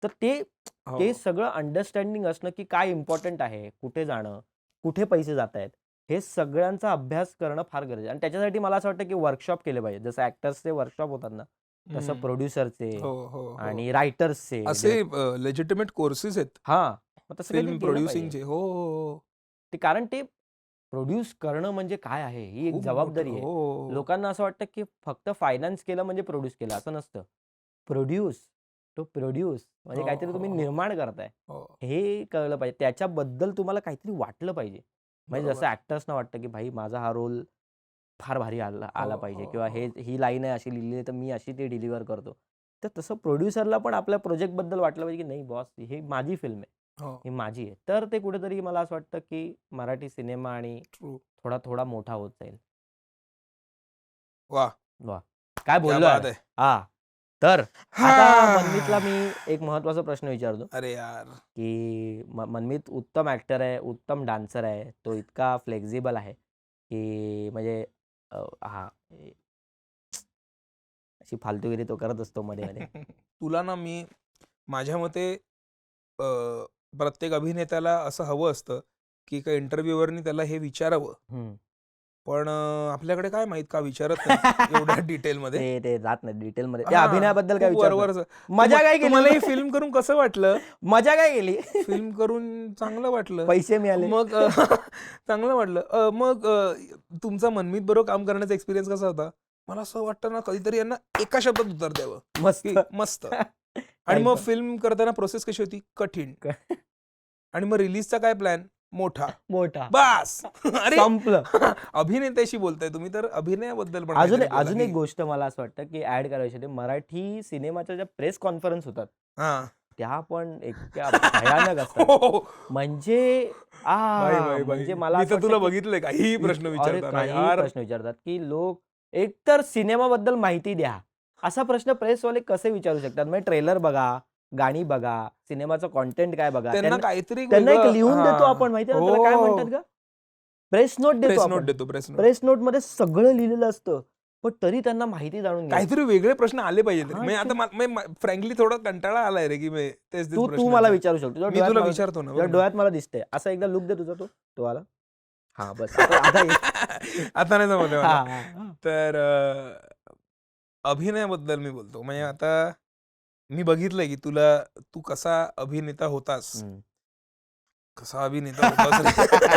तर ते हो. ते सगळं अंडरस्टँडिंग असणं, की काय इम्पोर्टंट आहे, कुठे जाणं, कुठे पैसे जातायत, हे सगळ्यांचा अभ्यास करणं फार गरजेचं आहे. आणि त्याच्यासाठी मला असं वाटतं, की वर्कशॉप केले पाहिजे. जसं ॲक्टर्सचे वर्कशॉप होतात ना, तसं हं. प्रोड्युसरचे हो, हो, हो. आणि रायटर्सचे असे लेजिटिमेट कोर्सेस आहेत हां, मग तसं काहीतरी फिल्म केलं पाहिजे. प्रोड्युसिंगचे. हो, हो, हो. कारण ते प्रोड्यूस करणं म्हणजे काय आहे? ही एक खूप मोठं. जबाबदारी हो, आहे. हो, हो. लोकांना असं वाटतं, की फक्त फायनान्स केलं म्हणजे प्रोड्यूस केलं, असं नसतं. प्रोड्यूस टू प्रोड्यूस म्हणजे हो, काहीतरी हो, तुम्ही हो. निर्माण करताय. हो. हे कळलं पाहिजे. त्याच्याबद्दल तुम्हाला काहीतरी वाटलं पाहिजे. म्हणजे जसं बरोबर. ॲक्टर्सना वाटतं, की भाई माझा हा रोल फार भारी आला हो, आला पाहिजे हो, किंवा हो. ही लाईन आहे अशी लिहिली आहे, तर मी अशी ती डिलिव्हर करतो. तर तसं प्रोड्युसरला पण आपल्या प्रोजेक्टबद्दल वाटलं पाहिजे, की नाही बॉस, ही माझी फिल्म आहे. हो. ही माझी आहे. तर ते कुठेतरी मला असं वाटतं, की मराठी सिनेमा आणि ट्रू. थोडा मोठा होत जाईल. वाह! वाह! काय क्या बोललो यार. बात है! हां. तर आता मनमीतला हां. मी एक महत्त्वाचा प्रश्न विचारतो, अरे यार! की मनमीत उत्तम ॲक्टर आहे, उत्तम डान्सर आहे. तो इतका फ्लेक्सिबल आहे, की म्हणजे हां, अशी फालतूगिरी तो करत असतो मध्ये-मध्ये. तुला ना मी माझ्या मते अ, प्रत्येक अभिनेत्याला असं हवं असतं, की एका इंटरव्ह्यूअरनी त्याला हे विचारावं. हं. पण आपल्याकडे काय माहीत का विचारत नाहीत एवढ्या डिटेलमध्ये. ते जात नाही डिटेलमध्ये. त्या हां, अभिनयाबद्दल काय खूप विचारतात. वरवरचं. मजा काय केली? तुम्हाला ही फिल्म करून कसं वाटलं? मजा काय केली? फिल्म करून चांगलं वाटलं. पैसे मिळाले. मग चांगलं वाटलं. मग तुमचा मनमीत बरोबर काम करण्याचा एक्सपिरियन्स कसा होता? मला असं वाटतं ना कधीतरी यांना एका शब्दात उत्तर द्यावं, मस्त. की मस्त. आणि मग एकदम. फिल्म करताना प्रोसेस कशी होती? कठीण. क- आणि मग रिलीजचा काय प्लॅन? मोठा. मोठा. बास! अरे संपलं. अभिनेत्याशी बोलताय तुम्ही तर अभिनयाबद्दल पण काहीतरी बोला अजून एक की गोष्ट मला असं वाटतं, की ॲड करायची होती. मराठी सिनेमाच्या ज्या प्रेस कॉन्फरन्स होतात, हां. त्या पण इतक्या भयानक असतात. हो, हो. म्हणजे भाई, भाई, म्हणजे भाई. मला मी असं तर वाटतं, तुला की बघितलंय काहीही प्रश्न अरे विचारताना काहीही यार. प्रश्न विचारतात, की लोक एकतर सिनेमाबद्दल माहिती द्या. असा प्रश्न प्रेसवाले कसे विचारू शकतात? म्हणजे ट्रेलर बघा, गाणी बघा, सिनेमाचं कंटेंट काय बघा. त्यांना काहीतरी एक त्यांना एक वेगळं लिहून देतो हां. आपण माहिती आहे ना, त्याला काय म्हणतात हो. गं? प्रेस नोट देतो प्रेस नोट आपण. देतो, प्रेस नोट. प्रेस नोटमध्ये सगळं लिहिलेलं असतं. पण तरी त्यांना माहिती जाणून घ्यायची. काहीतरी वेगळे प्रश्न आले पाहिजे तरी. हां, म्हणजे आता फ्रँकली थोडा कंटाळा आलाय रे, की तेच तू तू मला प्रश्नांचा. विचारू शकतो. मी तुला विचारतो ना, तुझ्या बघ ना. डोळ्यात मला दिसतंय. असा एकदा लूक दे तुझा तो वाला. हां, बस. आता आता आता नाही जमत आहे मला. हां, हां, हां. तर अभिनयाबद्दल मी बोलतो. म्हणजे आता मी बघितलंय, की तू कसा अभिनेता होतास. हं. कसा अभिनेता होतास रे.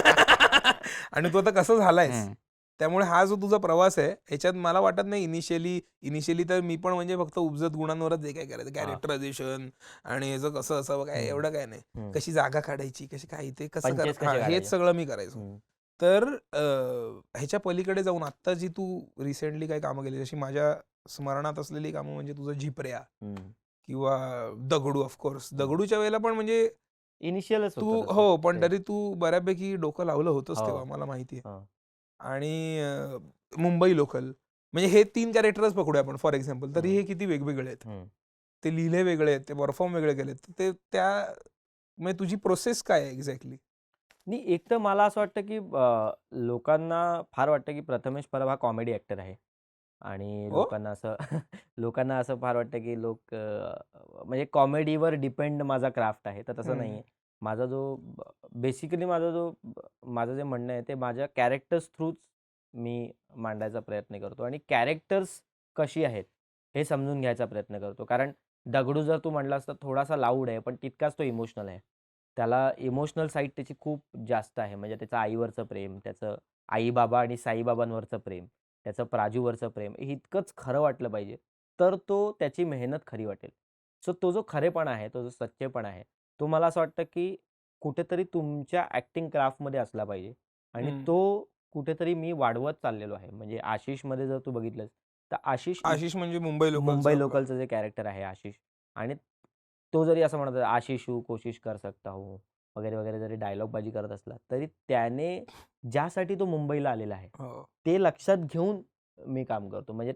आणि तू आता कसं झालायस. हं. त्यामुळे हा जो तुझा प्रवास आहे, ह्याच्यात मला वाटत नाही इनिशियली तर मी पण म्हणजे फक्त उपजत गुणांवरच जे काय करायचं. हां. कॅरेक्टरायझेशन आणि ह्याचं कसं असावं काय हं, एवढं काय नाही. हं. कशी जागा काढायची, कशी काय ते कसं पंचेस कसे हां, हेच काढायचे? सगळं मी करायचो. हं, तर ह्याच्या पलीकडे जाऊन आत्ता जी तू रिसेंटली काही कामं केली, जशी माझ्या स्मरणात असलेली कामं म्हणजे तुझं झिपऱ्या हं, किंवा दगडू ऑफकोर्स. हं. दगडूच्या वेळेला पण म्हणजे इनिशियलच तू होतं तसं हो, पण ते. तरी तू बऱ्यापैकी डोकं लावलं होतंच हो, तेव्हा मला माहिती आहे. हो. आणि मुंबई लोकल म्हणजे हे 3 कॅरेक्टरच पकडूया आपण फॉर एक्झाम्पल. तरी हं, हे किती वेगवेगळे आहेत. हं. ते लिहिले वेगळे आहेत, ते परफॉर्म वेगळे केलेत. तर ते त्या म्हणजे तुझी प्रोसेस काय आहे एक्झॅक्टली? नाही, एक तर मला असं वाटतं, की लोकांना फार वाटतं, की प्रथमेश परब हा कॉमेडी ॲक्टर आहे. आणि हो? लोकांना असं लोकांना असं फार वाटतं, की म्हणजे कॉमेडीवर डिपेंड माझा क्राफ्ट आहे. तर तसं हं. नाहीये. माझा जो बेसिकली माझं जे म्हणणं आहे, ते माझ्या कॅरेक्टर्स थ्रूच मी मांडायचा प्रयत्न करतो आणि कॅरेक्टर्स कशी आहेत, हे समजून घ्यायचा प्रयत्न करतो. कारण दगडू जर तू म्हटलास, तर थोडासा लाऊड आहे, पण तितकाच तो इमोशनल आहे. त्याला इमोशनल साइड त्याची खूप जास्त आहे. म्हणजे त्याचं आईवरचं प्रेम, त्याचं आई-बाबा आणि साईबाबांवरचं प्रेम, त्याचं प्राजूवरचं प्रेम हे इतकंच खरं वाटलं पाहिजे. तर तो त्याची मेहनत खरी वाटेल. सो तो जो खरेपणा आहे, तो जो सच्चेपणा आहे, तो मला असं वाटतं की कुठेतरी तुमच्या ॲक्टिंग क्राफ्टमध्ये असला पाहिजे आणि हम्म. तो कुठेतरी मी वाढवत चाललेलो आहे. म्हणजे आशिषमध्ये जर तू बघितलंस, तर आशिष आशिष म्हणजे मुंबई लोकलचा मुंबई आपला. लोकलचं जे कॅरेक्टर आहे आशिष आणि तो जरी असं म्हणत आशिष हूँ, कोशिश कर सकता हूँ वगैरे, वगैरे जरी डायलॉगबाजी करत असला, तरी त्याने ज्यासाठी तो मुंबईला आलेला आहे, हो. ते लक्षात घेऊन मी काम करतो. म्हणजे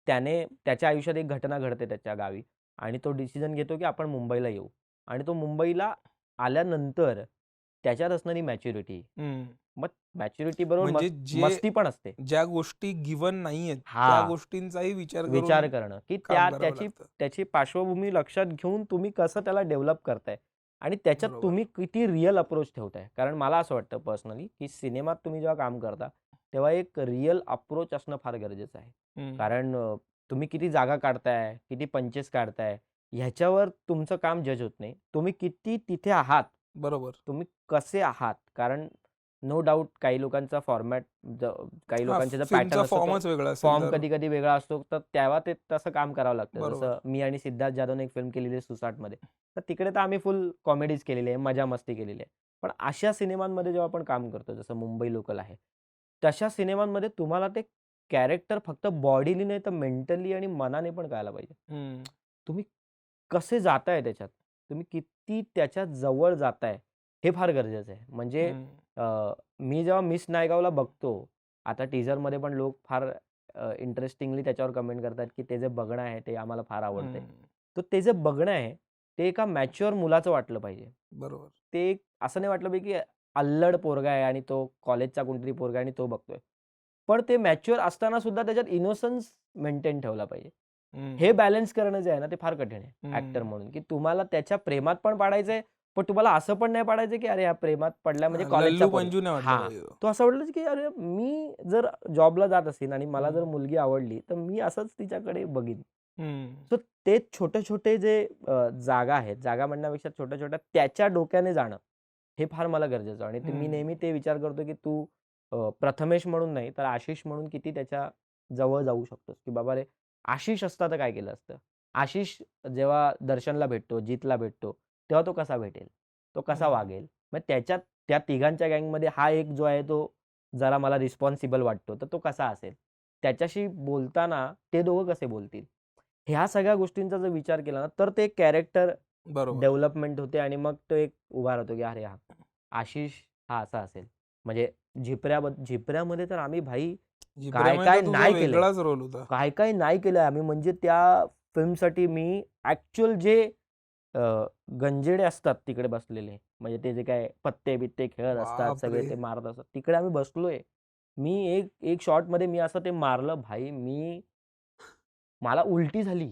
त्याने त्याच्या आयुष्यात एक घटना घडते त्याच्या गावी आणि तो डिसिजन घेतो, की आपण मुंबईला येऊ आणि तो मुंबईला आल्यानंतर त्याच्यात असणारी मॅच्युरिटी, हम्म. मग मॅच्युरिटी बरोबर म्हणजे मस्ती पण असते. ज्या गोष्टी गिवन नाहीयेत त्या हां. गोष्टींचाही विचार विचार करून करणं, की काम करावं त्याची लागतं. त्याची पार्श्वभूमी लक्षात घेऊन तुम्ही कसं त्याला डेव्हलप करताय आणि त्याच्यात बरोबर. तुम्ही किती रिअल अप्रोच ठेवताय. कारण मला असं वाटतं पर्सनली, की सिनेमात तुम्ही जेव्हा काम करता, तेव्हा एक रिअल अप्रोच असणं फार गरजेचं आहे. हम्म. कारण तुम्ही किती जागा काढताय, किती पंचेस काढताय, ह्याच्यावर तुमचं काम जज होत नाही. तुम्ही किती तिथे आहात, बरोबर. तुम्ही कसे आहात. कारण नो डाऊट काही लोकांचा फॉर्मॅट काही हा, लोकांचे जर फिल्मचा पॅटर्न असतो, तो फॉर्मच वेगळा असेल फॉर्म तर. कधी-कधी वेगळा असतो, तर तेव्हा ते तसं काम करावं लागतं. बरोबर. जसं मी आणि सिद्धार्थ जाधवने एक फिल्म केलेली आहे सुसाटमध्ये. तर तिकडे तर आम्ही फुल कॉमेडीज केलेली आहे, मजा-मस्ती केलेली आहे. पण अशा सिनेमांमध्ये जेव्हा आपण काम करतो, जसं मुंबई लोकल आहे, तशा सिनेमांमध्ये तुम्हाला ते कॅरेक्टर फक्त बॉडीली नाही, तर मेंटली आणि मनाने पण कळायला पाहिजे. हम्म. तुम्ही कसे जाताय त्याच्यात, तुम्ही किती त्याच्या जवळ जाताय, हे फार गरजेचं आहे. म्हणजे हम्म. मी जेव्हा मिस नायगावला बघतो, आता टीझरमध्ये पण लोक फार इंटरेस्टिंगली त्याच्यावर कमेंट करतात, की ते जे बघणं आहे ते आम्हाला फार आवडतंय. हम्म. तर ते जे बघणं आहे, ते एका मॅच्युअर मुलाचं वाटलं पाहिजे. बरोबर. ते असं नाही वाटलं पाहिजे, की अल्लड पोरगा आहे आणि तो कॉलेजचा कोणतरी पोरगा आहे आणि तो बघतोय. पण ते मॅच्युअर असताना सुद्धा त्याच्यात इनोसन्स मेंटेन ठेवला पाहिजे. हे हम्म. बॅलन्स करणं जे आहे ना, ते फार कठीण आहे ॲक्टर हम्म. म्हणून, की तुम्हाला त्याच्या प्रेमात पण पाडायचंय, पण तुम्हाला असं पण नाही पाडायचं, की अरे, ह्या प्रेमात पडला म्हणजे कॉलेजचा लल्लू पोरगा. पंजू नाही वाटलं हां. पाहिजे तो. तो असं वाटलं, की अरे, मी जर जॉबला जात असेन आणि मला जर हम्म. मुलगी आवडली, तर मी असंच तिच्याकडे बघीन. हम्म. सो ते छोटे-छोटे जे जागा आहेत, जागा म्हणण्यापेक्षा छोट्या-छोट्या त्याच्या डोक्याने जाणं, हे फार मला गरजेचं आहे. आणि मी हम्म. नेहमी ते विचार करतो, की तू प्रथमेश म्हणून नाही, तर आशिष म्हणून किती त्याच्या जवळ जाऊ शकतोस, की बाबा रे, आशिष असता तर काय केलं असतं? आशिष जेव्हा दर्शनला भेटतो, जीतला भेटतो, तेव्हा तो कसा भेटेल? तो कसा हम्म. वागेल? मग त्याच्यात त्या तिघांच्या गँगमध्ये हा एक जो आहे तो जरा मला रिस्पॉन्सिबल वाटतो, तर तो कसा असेल? त्याच्याशी बोलताना ते दोघं कसे बोलतील? ह्या सगळ्या गोष्टींचा जर विचार केला ना, तर ते कॅरेक्टर बरोबर. डेव्हलपमेंट होते आणि मग तो एक उभा राहतो, की अरे हां, आशिष हा असा असेल. म्हणजे झिपऱ्यामध्ये तर आम्ही भाई जिब्र्यामध्ये काय-काय तर तुझा नाही केलंय. वेगळाच रोल होता. काय-काय नाही केलंय आम्ही. म्हणजे त्या फिल्मसाठी मी ॲक्चुअल जे अ, गंजेडे असतात तिकडे बसलेले, म्हणजे ते जे काय पत्ते-बित्ते खेळत असतात, सगळे बापरे. ते मारत असतात. तिकडे आम्ही बसलोय. मी एक शॉटमध्ये मी असं ते मारलं भाई, मला उलटी झाली.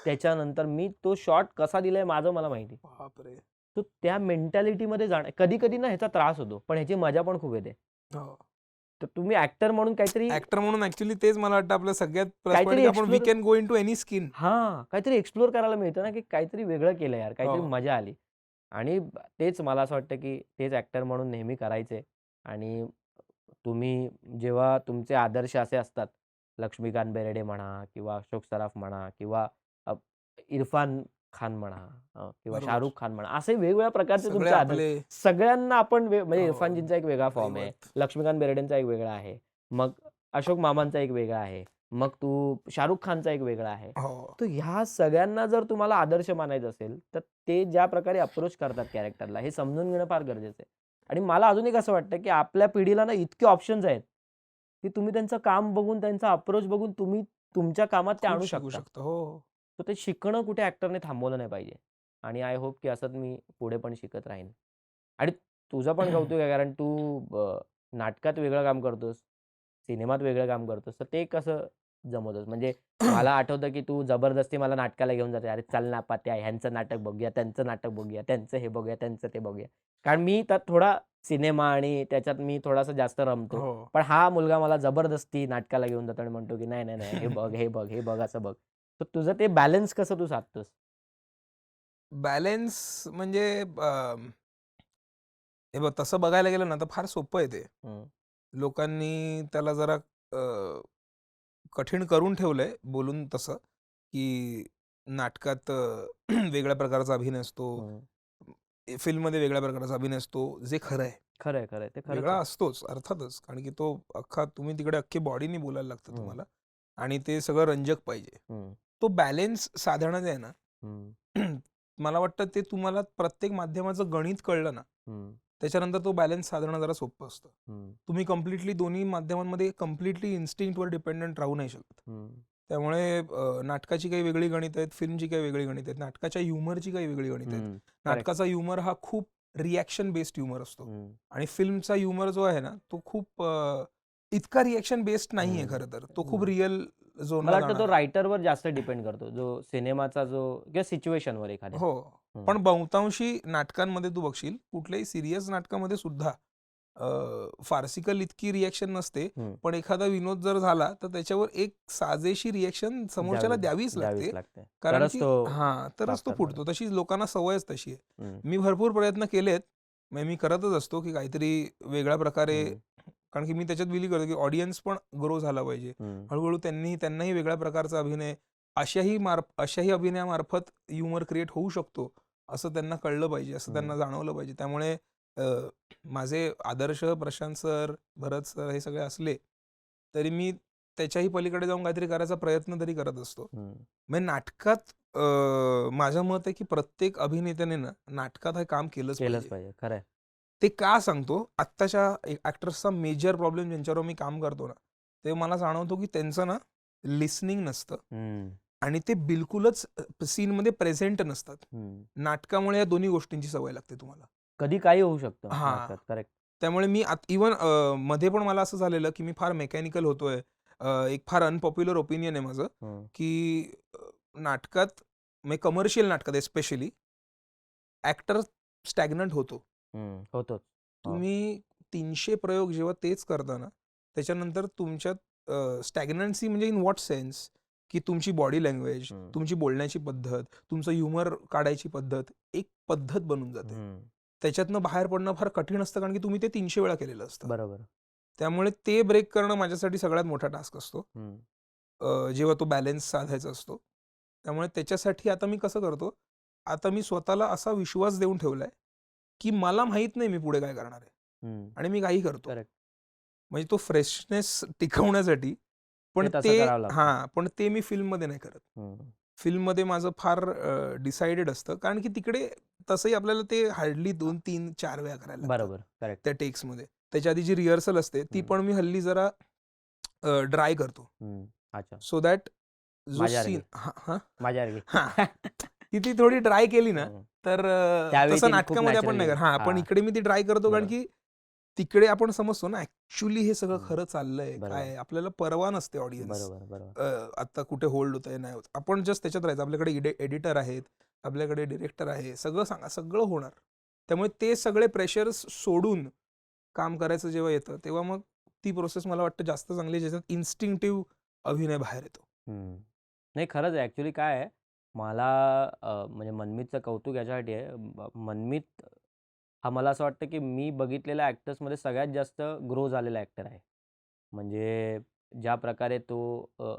त्याच्यानंतर मी तो शॉट कसा दिलाय माझं मला माहिती. बापरे. तर त्या मेंटॅलिटीमध्ये जाणं कधी-कधी ना ह्याचा त्रास होतो, पण ह्याची मजा पण खूप येते. हो. तर तुम्ही ॲक्टर म्हणून काहीतरी ऍक्टर म्हणून ऍक्च्युली तेच मला वाटतं आपल्या सगळ्यात प्लस पॉईंट, काहीतरी की आपण we explore can go into any skin. काहीतरी एक्सप्लोर करायला मिळतं ना, की काहीतरी वेगळं केलं यार, काहीतरी हो. मजा आली. आणि तेच मला असं वाटतं, की तेच ॲक्टर म्हणून नेहमी करायचे. आणि तुम्ही जेव्हा तुमचे आदर्श असे असतात, लक्ष्मीकांत बेर्डे म्हणा किंवा अशोक सराफ म्हणा किंवा अ, इरफान खान म्हणा किंवा बरोबर. शाहरुख खान म्हणा, असे वेगवेगळ्या प्रकारचे सगळे तुमचे आदर्श. आपले. सगळ्यांना आपण म्हणजे हो. इरफानजींचा एक वेगळा फॉर्म आहे, दैवत. लक्ष्मीकांत बेर्डेंचा एक वेगळा आहे, मग अशोक मामांचा एक वेगळा आहे, मग शाहरुख खानचा एक वेगळा आहे. हो. तर ह्या सगळ्यांना जर तुम्हाला आदर्श मानायचं असेल, तर ते ज्या प्रकारे अप्रोच करतात कॅरेक्टरला, हे समजून घेणं फार गरजेचं आहे. आणि मला अजून एक असं वाटतं, की आपल्या पिढीला ना इतके ऑप्शन्स आहेत, की तुम्ही त्यांचं काम बघून, त्यांचा अप्रोच बघून तुम्ही तुमच्या कामात ते खूप आणू शिकू शकता. शकतो. हो, हो. तर ते शिकणं कुठे ॲक्टरने थांबवलं नाही पाहिजे. आणि आय होप की असंच मी पुढे पण शिकत राहीन. आणि तुझं पण कौतुक आहे कारण तू नाटकात वेगळं काम करतोस, सिनेमात वेगळं काम करतोस. तर ते कसं जमवतोस? म्हणजे मला आठवतं की तू जबरदस्ती मला नाटकाला घेऊन जाते. "अरे चल ना पत्या, ह्यांचं नाटक बघूया, त्यांचं नाटक बघूया, त्यांचं हे बघूया, त्यांचं ते बघूया." कारण मी त्यात थोडा सिनेमा आणि त्याच्यात मी थोडासा जास्त रमतो. हो. पण हा मुलगा मला जबरदस्ती नाटकाला घेऊन जातो आणि म्हणतो की "नाही, नाही, नाही, हे बघ, हे बघ, हे बघ, असं बघ." तर तुझं ते बॅलन्स कसं तू साधतोस? बॅलन्स म्हणजे हे बघ तसं बघायला गेलं ना तर फार सोपं आहे ते. हं. लोकांनी त्याला जरा कठीण करून ठेवलंय बोलून तसं, की नाटकात वेगळ्या प्रकारचा अभिनय असतो, फिल्ममध्ये वेगळ्या प्रकारचा अभिनय असतो, जे खरं आहे. खरंय, खरंय. ते खरंच वेगळा आहे. असतोच अर्थातच, कारण की तो अख्खा तुम्ही तिकडे अख्खी बॉडीनी बोलायला लागतं हं, तुम्हाला आणि ते सगळं रंजक पाहिजे. हं, तो बॅलन्स साधणं जे आहे ना, हं, मला वाटतं ते तुम्हाला प्रत्येक माध्यमाचं गणित कळलं ना, हं, त्याच्यानंतर तो बॅलन्स साधणं जरा सोपं असतं. हं, तुम्ही कम्प्लिटली दोन्ही माध्यमांमध्ये कम्प्लिटली इन्स्टिंक्टवर डिपेंडंट राहू नाही शकत. हं. त्यामुळे नाटकाची काही वेगळी गणित आहेत, फिल्मची काही वेगळी गणित आहेत, नाटकाच्या ह्युमरची काही वेगळी गणित आहेत. हं. करेक्ट. नाटकाचा ह्युमर हा खूप रिॲक्शन बेस्ड ह्युमर असतो हं, आणि फिल्मचा ह्युमर जो आहे ना, तो खूप इतका रिॲक्शन बेस्ड नाहीये हं. खरं तर. तो खूप रिअल मला झोनला वाटतं तो जाणारा आहे. रायटरवर जास्त डिपेंड करतो. जो सिनेमाचा जो किंवा सिच्युएशनवर एखाद्या. हो. हं, पण बहुतांशी नाटकांमध्ये तू बघशील, कुठल्याही सीरियस नाटकामध्ये सुद्धा फार्सिकल इतकी रिॲक्शन नसते. हं. पण एखादा विनोद जर झाला, तर त्याच्यावर एक साजेशी रिॲक्शन समोरच्याला द्यावीच लागते. लागते. कारण तरच की तो तरच तो साकार फुटतो. तशी लोकांना सवयच तशी आहे. हं, मी भरपूर प्रयत्न केलेत. म्हणजे मी करतच असतो, की काहीतरी वेगळ्या प्रकारे हं, कारण की मी त्याच्यात बिलीव्ह करतो, की ऑडियन्स पण ग्रो झाला पाहिजे. हं, हळू त्यांनाही वेगळ्या प्रकारचा अभिनय अशाही अभिनयामार्फत ह्युमर क्रिएट होऊ शकतो, असं त्यांना कळलं पाहिजे, असं हं, त्यांना जाणवलं पाहिजे. त्यामुळे माझे आदर्श प्रशांत सर, भरत सर हे सगळे असले, तरी मी त्याच्याही पलीकडे जाऊन काहीतरी करायचा प्रयत्न तरी करत असतो. हं. म्हणजे नाटकात माझं मत आहे, की प्रत्येक अभिनेत्याने ना नाटकात हे काम केलंच केलंच पाहिजे. पाहिजे. खरंय. ते का सांगतो? आत्ताच्या ॲक्टर्सचा मेजर प्रॉब्लेम ज्यांच्यावर मी काम करतो ना, ते मला जाणवतो, की त्यांचं ना लिसनिंग नसतं हं, आणि ते बिलकुलच सीनमध्ये प्रेझेंट नसतात. हं. नाटकामुळे या दोन्ही गोष्टींची सवय लागते तुम्हाला. कधी काही होऊ शकतं हां. नाटकात. करेक्ट. त्यामुळे मी इव्हन मध्ये पण मला असं झालेलं, की मी फार मेकॅनिकल होतोय. एक फार अनपॉप्युलर ओपिनियन आहे माझं, हं, की नाटकात म्हणजे कमर्शियल नाटकात एस्पेशली ॲक्टर स्टॅग्नंट होतो. हं. होतोच. हो. तुम्ही 300 प्रयोग जेव्हा तेच करता ना, त्याच्यानंतर तुमच्यात स्टॅग्नन्सी म्हणजे इन व्हॉट सेन्स, की तुमची बॉडी लँग्वेज, हं, तुमची बोलण्याची पद्धत, तुमचं ह्युमर काढायची पद्धत, एक पद्धत बनून जाते. हं. त्याच्यातनं बाहेर पडणं फार कठीण असतं, कारण की तुम्ही ते 300 वेळा केलेलं असतं. बरोबर. त्यामुळे ते ब्रेक करणं माझ्यासाठी सगळ्यात मोठा टास्क असतो. हं, जेव्हा तो बॅलन्स साधायचा असतो. त्यामुळे त्याच्यासाठी आता मी कसं करतो, आता मी स्वतःला असा विश्वास देऊन ठेवलाय, की मला माहीत नाही मी पुढे काय करणार आहे हं. आणि मी काही करतो. करेक्ट. म्हणजे तो फ्रेशनेस टिकवण्यासाठी ते तसं करावं लागतं. पण ते मी फिल्ममध्ये नाही करत. हं. फिल्ममध्ये माझं फार डिसाइडेड असतं. कारण की तिकडे तसंही आपल्याला ते हार्डली 2, 3, 4 वेळा करायला लागतात बरोबर. करेक्ट. त्या टेक्समध्ये. त्याच्या आधी जी रिहर्सल असते, ती हं, पण मी हल्ली जरा ड्राय करतो. हं. अच्छा. सो दॅट जो माझ्यासारखी. सीन हां, हां. माझ्यासारखी. हां. की ती थोडी ड्राय केली ना, हं. तर त्यावेळी तसं ती खूप नाटकामध्ये आपण नॅचरली नाही करत. हां, पण हां. इकडे मी ती ड्राय करतो कारण बरोबर. की तिकडे आपण समजतो ना ॲक्चुअली हे सगळं हं. खरं चाललंय, काय बरोबर. आहे? आपल्याला पर्वा नसते ऑडियन्स. बरोबर, बरोबर. आता कुठे होल्ड होतंय, नाही होत. आपण जस्ट त्याच्यात राहायचं. आपल्याकडे एडिटर आहेत, आपल्याकडे डिरेक्टर आहे. सगळं सांगा, सगळं होणार. त्यामुळे ते सगळे प्रेशर्स सोडून काम करायचं जेव्हा येतं, तेव्हा मग ती प्रोसेस मला वाटतं जास्त चांगली आहे, ज्याच्यात इन्स्टिंक्टिव्ह अभिनय बाहेर येतो. हं. नाही खरंच आहे. ॲक्चुअली काय आहे, मला म्हणजे मनमीतचं कौतुक याच्यासाठी आहे. मनमीत हा मला असं वाटतं, की मी बघितलेल्या ॲक्टर्समध्ये सगळ्यात जास्त ग्रो झालेला ॲक्टर आहे. म्हणजे ज्या प्रकारे तो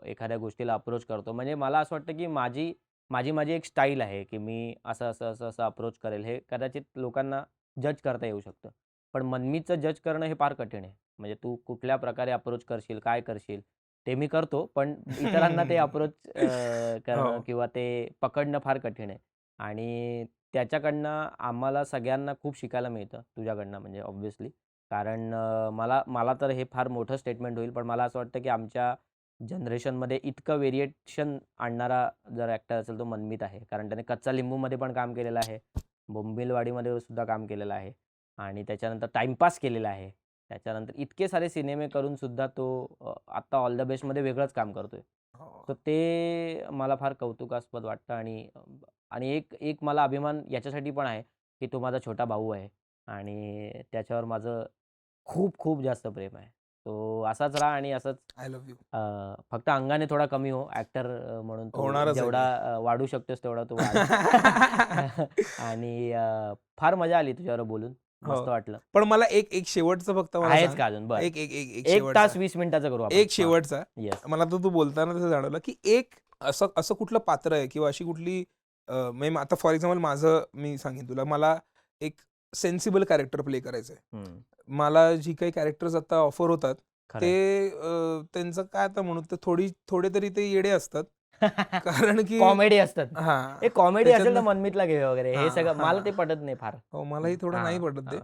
एखाद्या गोष्टीला अप्रोच करतो. म्हणजे मला असं वाटतं, की माझी माझी माझी एक स्टाईल आहे, की मी असं अप्रोच करेल. हे कदाचित लोकांना जज करता येऊ शकतं. पण मनमीतचं जज करणं हे फार कठीण आहे. म्हणजे तू कुठल्या प्रकारे अप्रोच करशील, काय करशील? ते मी करतो. पण इतरांना ते अप्रोच करणं हो. किंवा ते पकडणं फार कठीण आहे. आणि त्याच्याकडनं आम्हाला सगळ्यांना खूप शिकायला मिळतं तुझ्याकडनं म्हणजे ऑब्व्हियसली. कारण मला मला तर हे फार मोठं स्टेटमेंट होईल, पण मला असं वाटतं की आमच्या जनरेशनमध्ये इतकं व्हेरिएशन आणणारा जर ॲक्टर असेल तो मनमीत आहे. कारण त्याने कच्चा लिंबूमध्ये पण काम केलेलं आहे. बोंबिलवाडीमध्ये सुद्धा काम केलेलं आहे आणि त्याच्यानंतर टाईमपास केलेला आहे. त्याच्यानंतर इतके सारे सिनेमे करून सुद्धा तो आत्ता ऑल द बेस्टमध्ये वेगळंच काम करतोय. हो. तर ते मला फार कौतुकास्पद वाटतं आणि एक एक मला अभिमान याच्यासाठी पण आहे, की तो माझा छोटा भाऊ आहे आणि त्याच्यावर माझं खूप खूप जास्त प्रेम आहे. तो असाच राहा आणि असंच आय लव्ह यू. फक्त अंगाने थोडा कमी हो ॲक्टर म्हणून तू होणारच आहे जेवढा की. वाढू शकतोस तेवढा तू वाढ. आणि फार मजा आली तुझ्याबरोबर बोलून. मस्त वाटलं. पण मला एक एक शेवटचं फक्त मला आहेच सांग. का अजून? बरं. एक एक एक एक 1 शेवटचा तास 20 मिनिटाचं करू आपण. एक शेवटचा येस. मला तर तू बोलताना तसं जाणवलं की एक असं असं कुठलं पात्र आहे किंवा अशी कुठली म्हणजे आता फॉर एक्झाम्पल माझं मी सांगेन तुला, मला एक सेन्सिबल कॅरेक्टर प्ले करायचं आहे. मला जी काही कॅरेक्टर्स आता ऑफर होतात ते त्यांचं काय आता म्हणू ते थोडे तरी ते येडे असतात. कारण की कॉमेडी असतात. हा एक कॉमेडी असेल तर त्याच्यातनं- मनमीतला घे वगैरे, हे हा, सगळं मला हा. ते पटत नाही फार. हो मलाही थोडं नाही पटत ते. हा.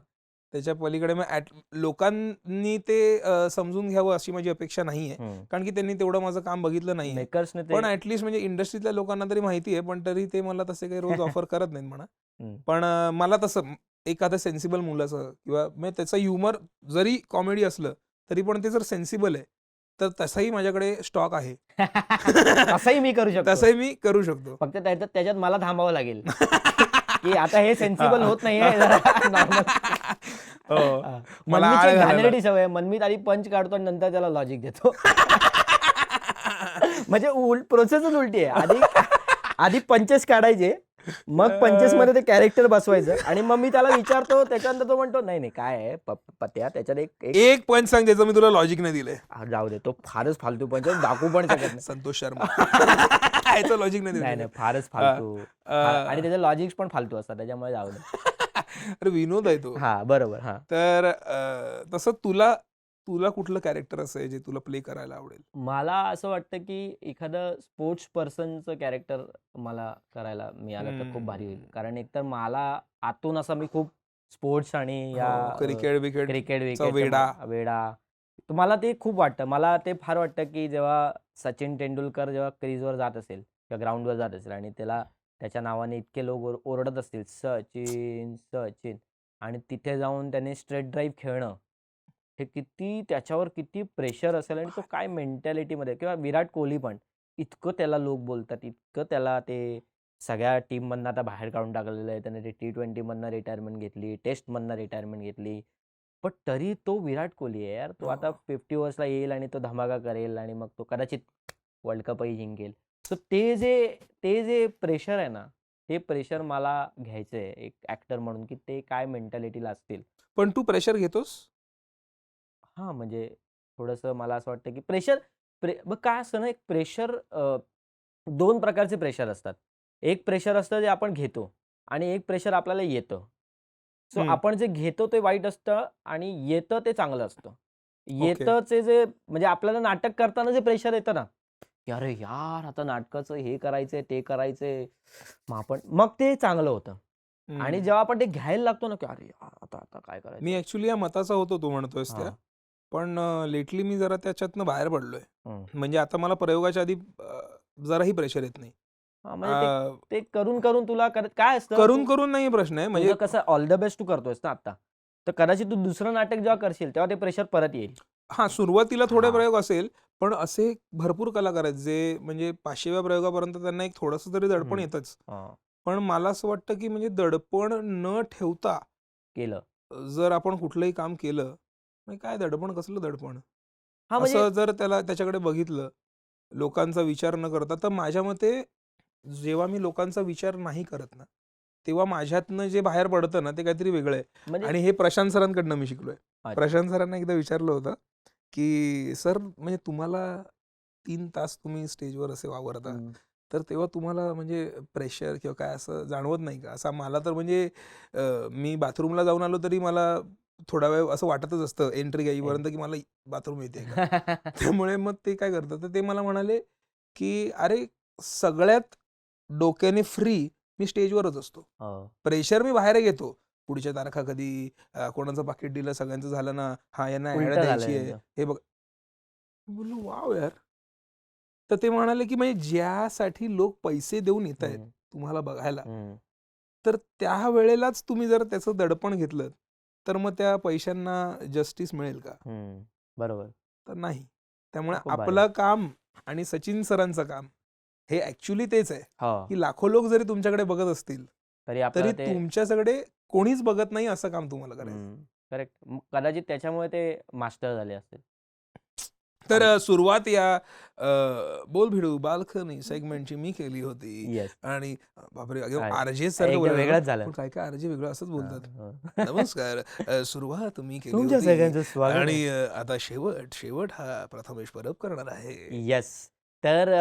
त्याच्या पलीकडे मग लोकांनी ते समजून घ्यावं अशी माझी अपेक्षा नाहीये. कारण की त्यांनी तेवढं माझं काम बघितलं नाहीये. मेकर्सने ते पण ऍटलीस्ट म्हणजे इंडस्ट्रीतल्या लोकांना तरी माहिती आहे, पण तरी ते मला तसे काही रोज ऑफर करत नाहीत म्हणा. पण मला तसं एखादं सेन्सिबल मुलाचं किंवा म्हणजे त्याचं ह्युमर जरी कॉमेडी असलं तरी पण ते जर सेन्सिबल आहे तर तसाही माझ्याकडे स्टॉक आहे. तसंही मी करू शकतो. तसंही मी करू शकतो. फक्त त्याच्यात मला थांबावं लागेल की आता हे सेन्सिबल होत नाहीये, जरा नॉर्मल. हो. मला मनमीची आळ एक घालायला. घाणेरडी सवय आहे. मनमीत आधी पंच काढतो आणि नंतर त्याला लॉजिक देतो. म्हणजे प्रोसेसच उलटी आहे. आधी पंचेस काढायचे, मग पंचेस मध्ये ते कॅरेक्टर बसवायचं आणि मग मी त्याला विचारतो, त्याच्यानंतर तो म्हणतो नाही नाही काय आहे पत्या, त्याच्यात एक पंच सांग ज्याचं मी तुला लॉजिक नाही दिलंय. जाऊ दे, तो फारच फालतू पंच दाखवू पण शकत नाही. संतोष शर्मा याचं लॉजिक नाही नाही दिलं. नाही, फारच फालतू. आणि त्याचे लॉजिक्स पण फालतू असतात, त्याच्यामुळे जाऊ दे. अरे विनोद आहे तो. हा बरोबर. हा तर तसं तुला कुठलं कॅरेक्टर असं आहे जे तुला प्ले करायला आवडेल? मला असं वाटतं की एखादं स्पोर्ट्स पर्सनचं कॅरेक्टर मला करायला मिळालं तर खूप भारी होईल. कारण एकतर मला आतून असं मी खूप स्पोर्ट्स आणि या क्रिकेट क्रिकेट वेडा. तर मला ते खूप वाटतं. मला ते फार वाटतं की जेव्हा सचिन तेंडुलकर जेव्हा क्रीजवर जात असेल किंवा ग्राउंडवर जात असेल आणि त्याच्या नावाने इतके लोक ओरडत असतील सचिन सचिन, आणि तिथे जाऊन त्याने स्ट्रेट ड्राईव्ह खेळणं, हे त्याच्यावर किती प्रेशर असेल आणि तो काय मेंटॅलिटीमध्ये, किंवा विराट कोहली पण इतकं त्याला लोक बोलतात, इतकं त्याला ते सगळ्या टीममधनं आता बाहेर काढून टाकलेलं आहे. त्याने ते T20 मधनं रिटायरमेंट घेतली, टेस्टमधनं रिटायरमेंट घेतली, पण तरी तो विराट कोहली आहे यार. तो आता 50 ओव्हर्सला येईल आणि तो धमाका करेल आणि मग तो कदाचित वर्ल्ड कपही जिंकेल. तर ते जे प्रेशर आहे ना, ते प्रेशर मला घ्यायचंय एक ऍक्टर म्हणून, की ते काय मेंटॅलिटीला असतील. पण तू प्रेशर घेतोस? हां, म्हणजे थोडंसं मला असं वाटतं, की बघ काय असतं ना, एक प्रेशर 2 प्रकारचे प्रेशर असतात. एक प्रेशर असतं जे आपण घेतो आणि एक प्रेशर आपल्याला येतं. सो आपण जे घेतो ते वाईट असतं आणि येतं ते चांगलं असतं. येतंचे जे म्हणजे आपल्याला नाटक करताना जे प्रेशर येतं ना, की अरे यार, आता नाटकाचं हे करायचंय, ते करायचंय. मग ते चांगलं होतं. आणि जेव्हा आपण ते घ्यायला लागतो ना, की अरे यार, आता काय करायचं? मी ऍक्च्युली या मताचा होतो तू म्हणतोयस त्या, पण लेटली मी जरा त्याच्यातनं बाहेर पडलोय. म्हणजे आता मला प्रयोगाच्या आधी जराही प्रेशर येत नाही. म्हणजे ते करून तुला काय असतं, करून नाही प्रश्न आहे. म्हणजे कसं ऑल द बेस्ट तू करतोयस ना आता, तर कदाचित तू दुसरं नाटक जेव्हा करशील तेव्हा ते प्रेशर परत येईल. हा, सुरुवातीला थोडे प्रयोग असेल, पण असे भरपूर कलाकार आहेत जे म्हणजे 500व्या प्रयोगापर्यंत त्यांना एक थोडंसं तरी दडपण येतच. पण मला असं वाटतं की म्हणजे दडपण न ठेवता केलं जर आपण कुठलंही काम केलं, म्हणजे काय दडपण, कसलं दडपण, म्हणजे असं जर त्याच्याकडे बघितलं लोकांचा विचार न करता, तर माझ्या मते जेव्हा मी लोकांचा विचार नाही करत ना, तेव्हा माझ्यातनं जे बाहेर पडतं ना ते काहीतरी वेगळं आहे. आणि हे प्रशांत सरांकडनं मी शिकलोय. प्रशांत सरांना एकदा विचारलं होतं की सर, म्हणजे तुम्हाला 3 तास तुम्ही स्टेजवर असे वावरता, तर तेव्हा तुम्हाला म्हणजे प्रेशर किंवा काय असं जाणवत नाही का? असं मला तर म्हणजे मी बाथरूमला जाऊन आलो तरी मला थोडा वेळ असं वाटतच असतं एंट्री येईपर्यंत की मला बाथरूम येते का. त्यामुळे मग ते काय करतात, तर ते मला म्हणाले की अरे, सगळ्यात डोक्याने फ्री मी स्टेजवरच असतो. प्रेशर मी बाहेर घेतो. पुढच्या तारखा कधी, कोणाचं पाकिट दिलं, सगळ्यांचं झालं ना, हा यांना ऍड द्यायची आहे, हे बघ. बोललो वाव यार. तर ते म्हणाले की म्हणजे ज्यासाठी लोक पैसे देऊन येत आहेत तुम्हाला बघायला, तर त्या वेळेलाच तुम्ही जर त्याचं दडपण घेतलं तर मग त्या पैशांना जस्टिस मिळेल का? बरोबर. तर नाही. त्यामुळे आपलं काम आणि सचिन सरांचं काम हे ऍक्च्युली तेच आहे की लाखो लोक जरी तुमच्याकडे बघत असतील तरी तुमच्याकडे कोणीच बघत नाही असं काम तुम्हाला करायचं. करेक्ट. कदाचित त्याच्यामुळे ते मास्टर झाले असतील. तर सुरुवात या बोल भिडू बालखनी सेगमेंटची मी केली होती येस आणि बापरे अगं एकदम आरजे सारखं बोलायला वेगळंच झालं. पण काय काय आरजे वेगळं असंच बोलतात. हां. नमस्कार सुरुवात मी केली तुमच्या होती सगळ्यांचं स्वागत आहे. आणि आता शेवट हा प्रथमेश परब करणार आहे. येस. तर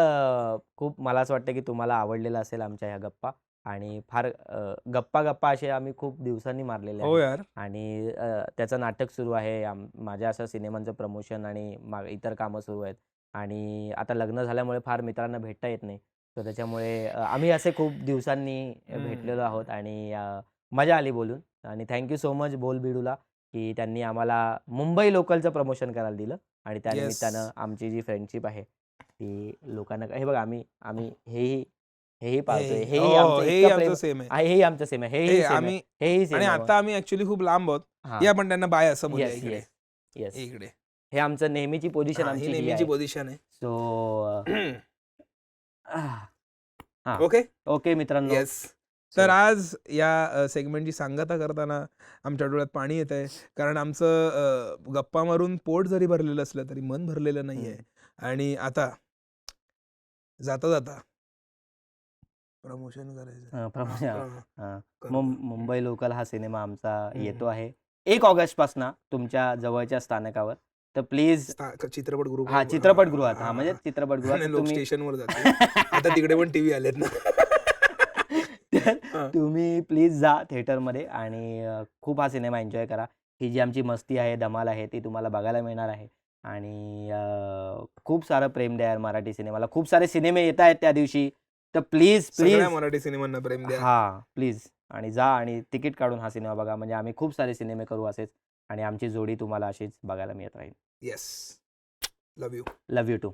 खूप मला असं वाटतं की तुम्हाला आवडलेलं असेल आमच्या ह्या गप्पा आणि फार गप्पा असे आम्ही खूप दिवसांनी मारलेले हो आहेत यार. आणि त्याचं नाटक सुरू आहे. माझ्या असं सिनेमांचं प्रमोशन आणि इतर कामं सुरू आहेत आणि आता लग्न झाल्यामुळे फार मित्रांना भेटता येत नाही. तर त्याच्यामुळे आम्ही असे खूप दिवसांनी भेटलेलो आहोत आणि मजा आली बोलून आणि थँक सो मच बोलबिडूला की त्यांनी आम्हाला मुंबई लोकलचं प्रमोशन करायला दिलं आणि येस. त्यानिमित्तानं आमची जी फ्रेंडशिप आहे ती लोकांना हे बघा आम्ही हेही पाळतोय. हेही आमचं हेही इतकं आमचं प्रेम सेम आहे. हेही आमचं सेम आहे. हेही हे सेम आहे. आम्ही हेही आणि सेम आहे. आता आम्ही ऍक्च्युली खूप लांब आहोत. हां. या आपण त्यांना बाय असं बोलूया येस, इकडे. Yes, yes. इकडे. हे आमचं नेहमीची पोझिशन ही आमची ही नेहमीची आहे. पोझिशन आहे. सो हां. ओके. ओके मित्रांनो. येस. तर आज या सेगमेंटची सांगता करताना आमच्या डोळ्यात पाणी येत आहे कारण आमचं गप्पा मारून पोट जरी भरलेलं असलं तरी मन भरलेलं नाहीये आणि आता जाता प्रमोशन करायचं. प्रमोशन मुंबई लोकल हा सिनेमा आमचा येतो आहे 1 ऑगस्टपासून तुमच्या जवळच्या स्थानकावर. तर प्लीज चित्रपटगृह हां, चित्रपटगृहात म्हणजे चित्रपटगृहात लोक तुम्ही स्टेशनवर जाते. आता तिकडे पण टीव्ही आलेत ना. तर तुम्ही प्लीज जा थिएटरमध्ये आणि खूप हा सिनेमा एन्जॉय करा. ही जी आमची मस्ती आहे, धमाल आहे ती तुम्हाला बघायला मिळणार आहे आणि खूप सारं प्रेम द्या यार मराठी सिनेमाला. खूप सारे सिनेमे येत आहेत त्या दिवशी. तर प्लीज सगळ्या मराठी सिनेमांना प्रेम द्या. हां, प्लीज आणि जा आणि तिकीट काढून हा सिनेमा बघा. म्हणजे आम्ही खूप सारे सिनेमे करू असेच आणि आमची जोडी तुम्हाला अशीच बघायला मिळत राहील. Yes. Love you. Love you to.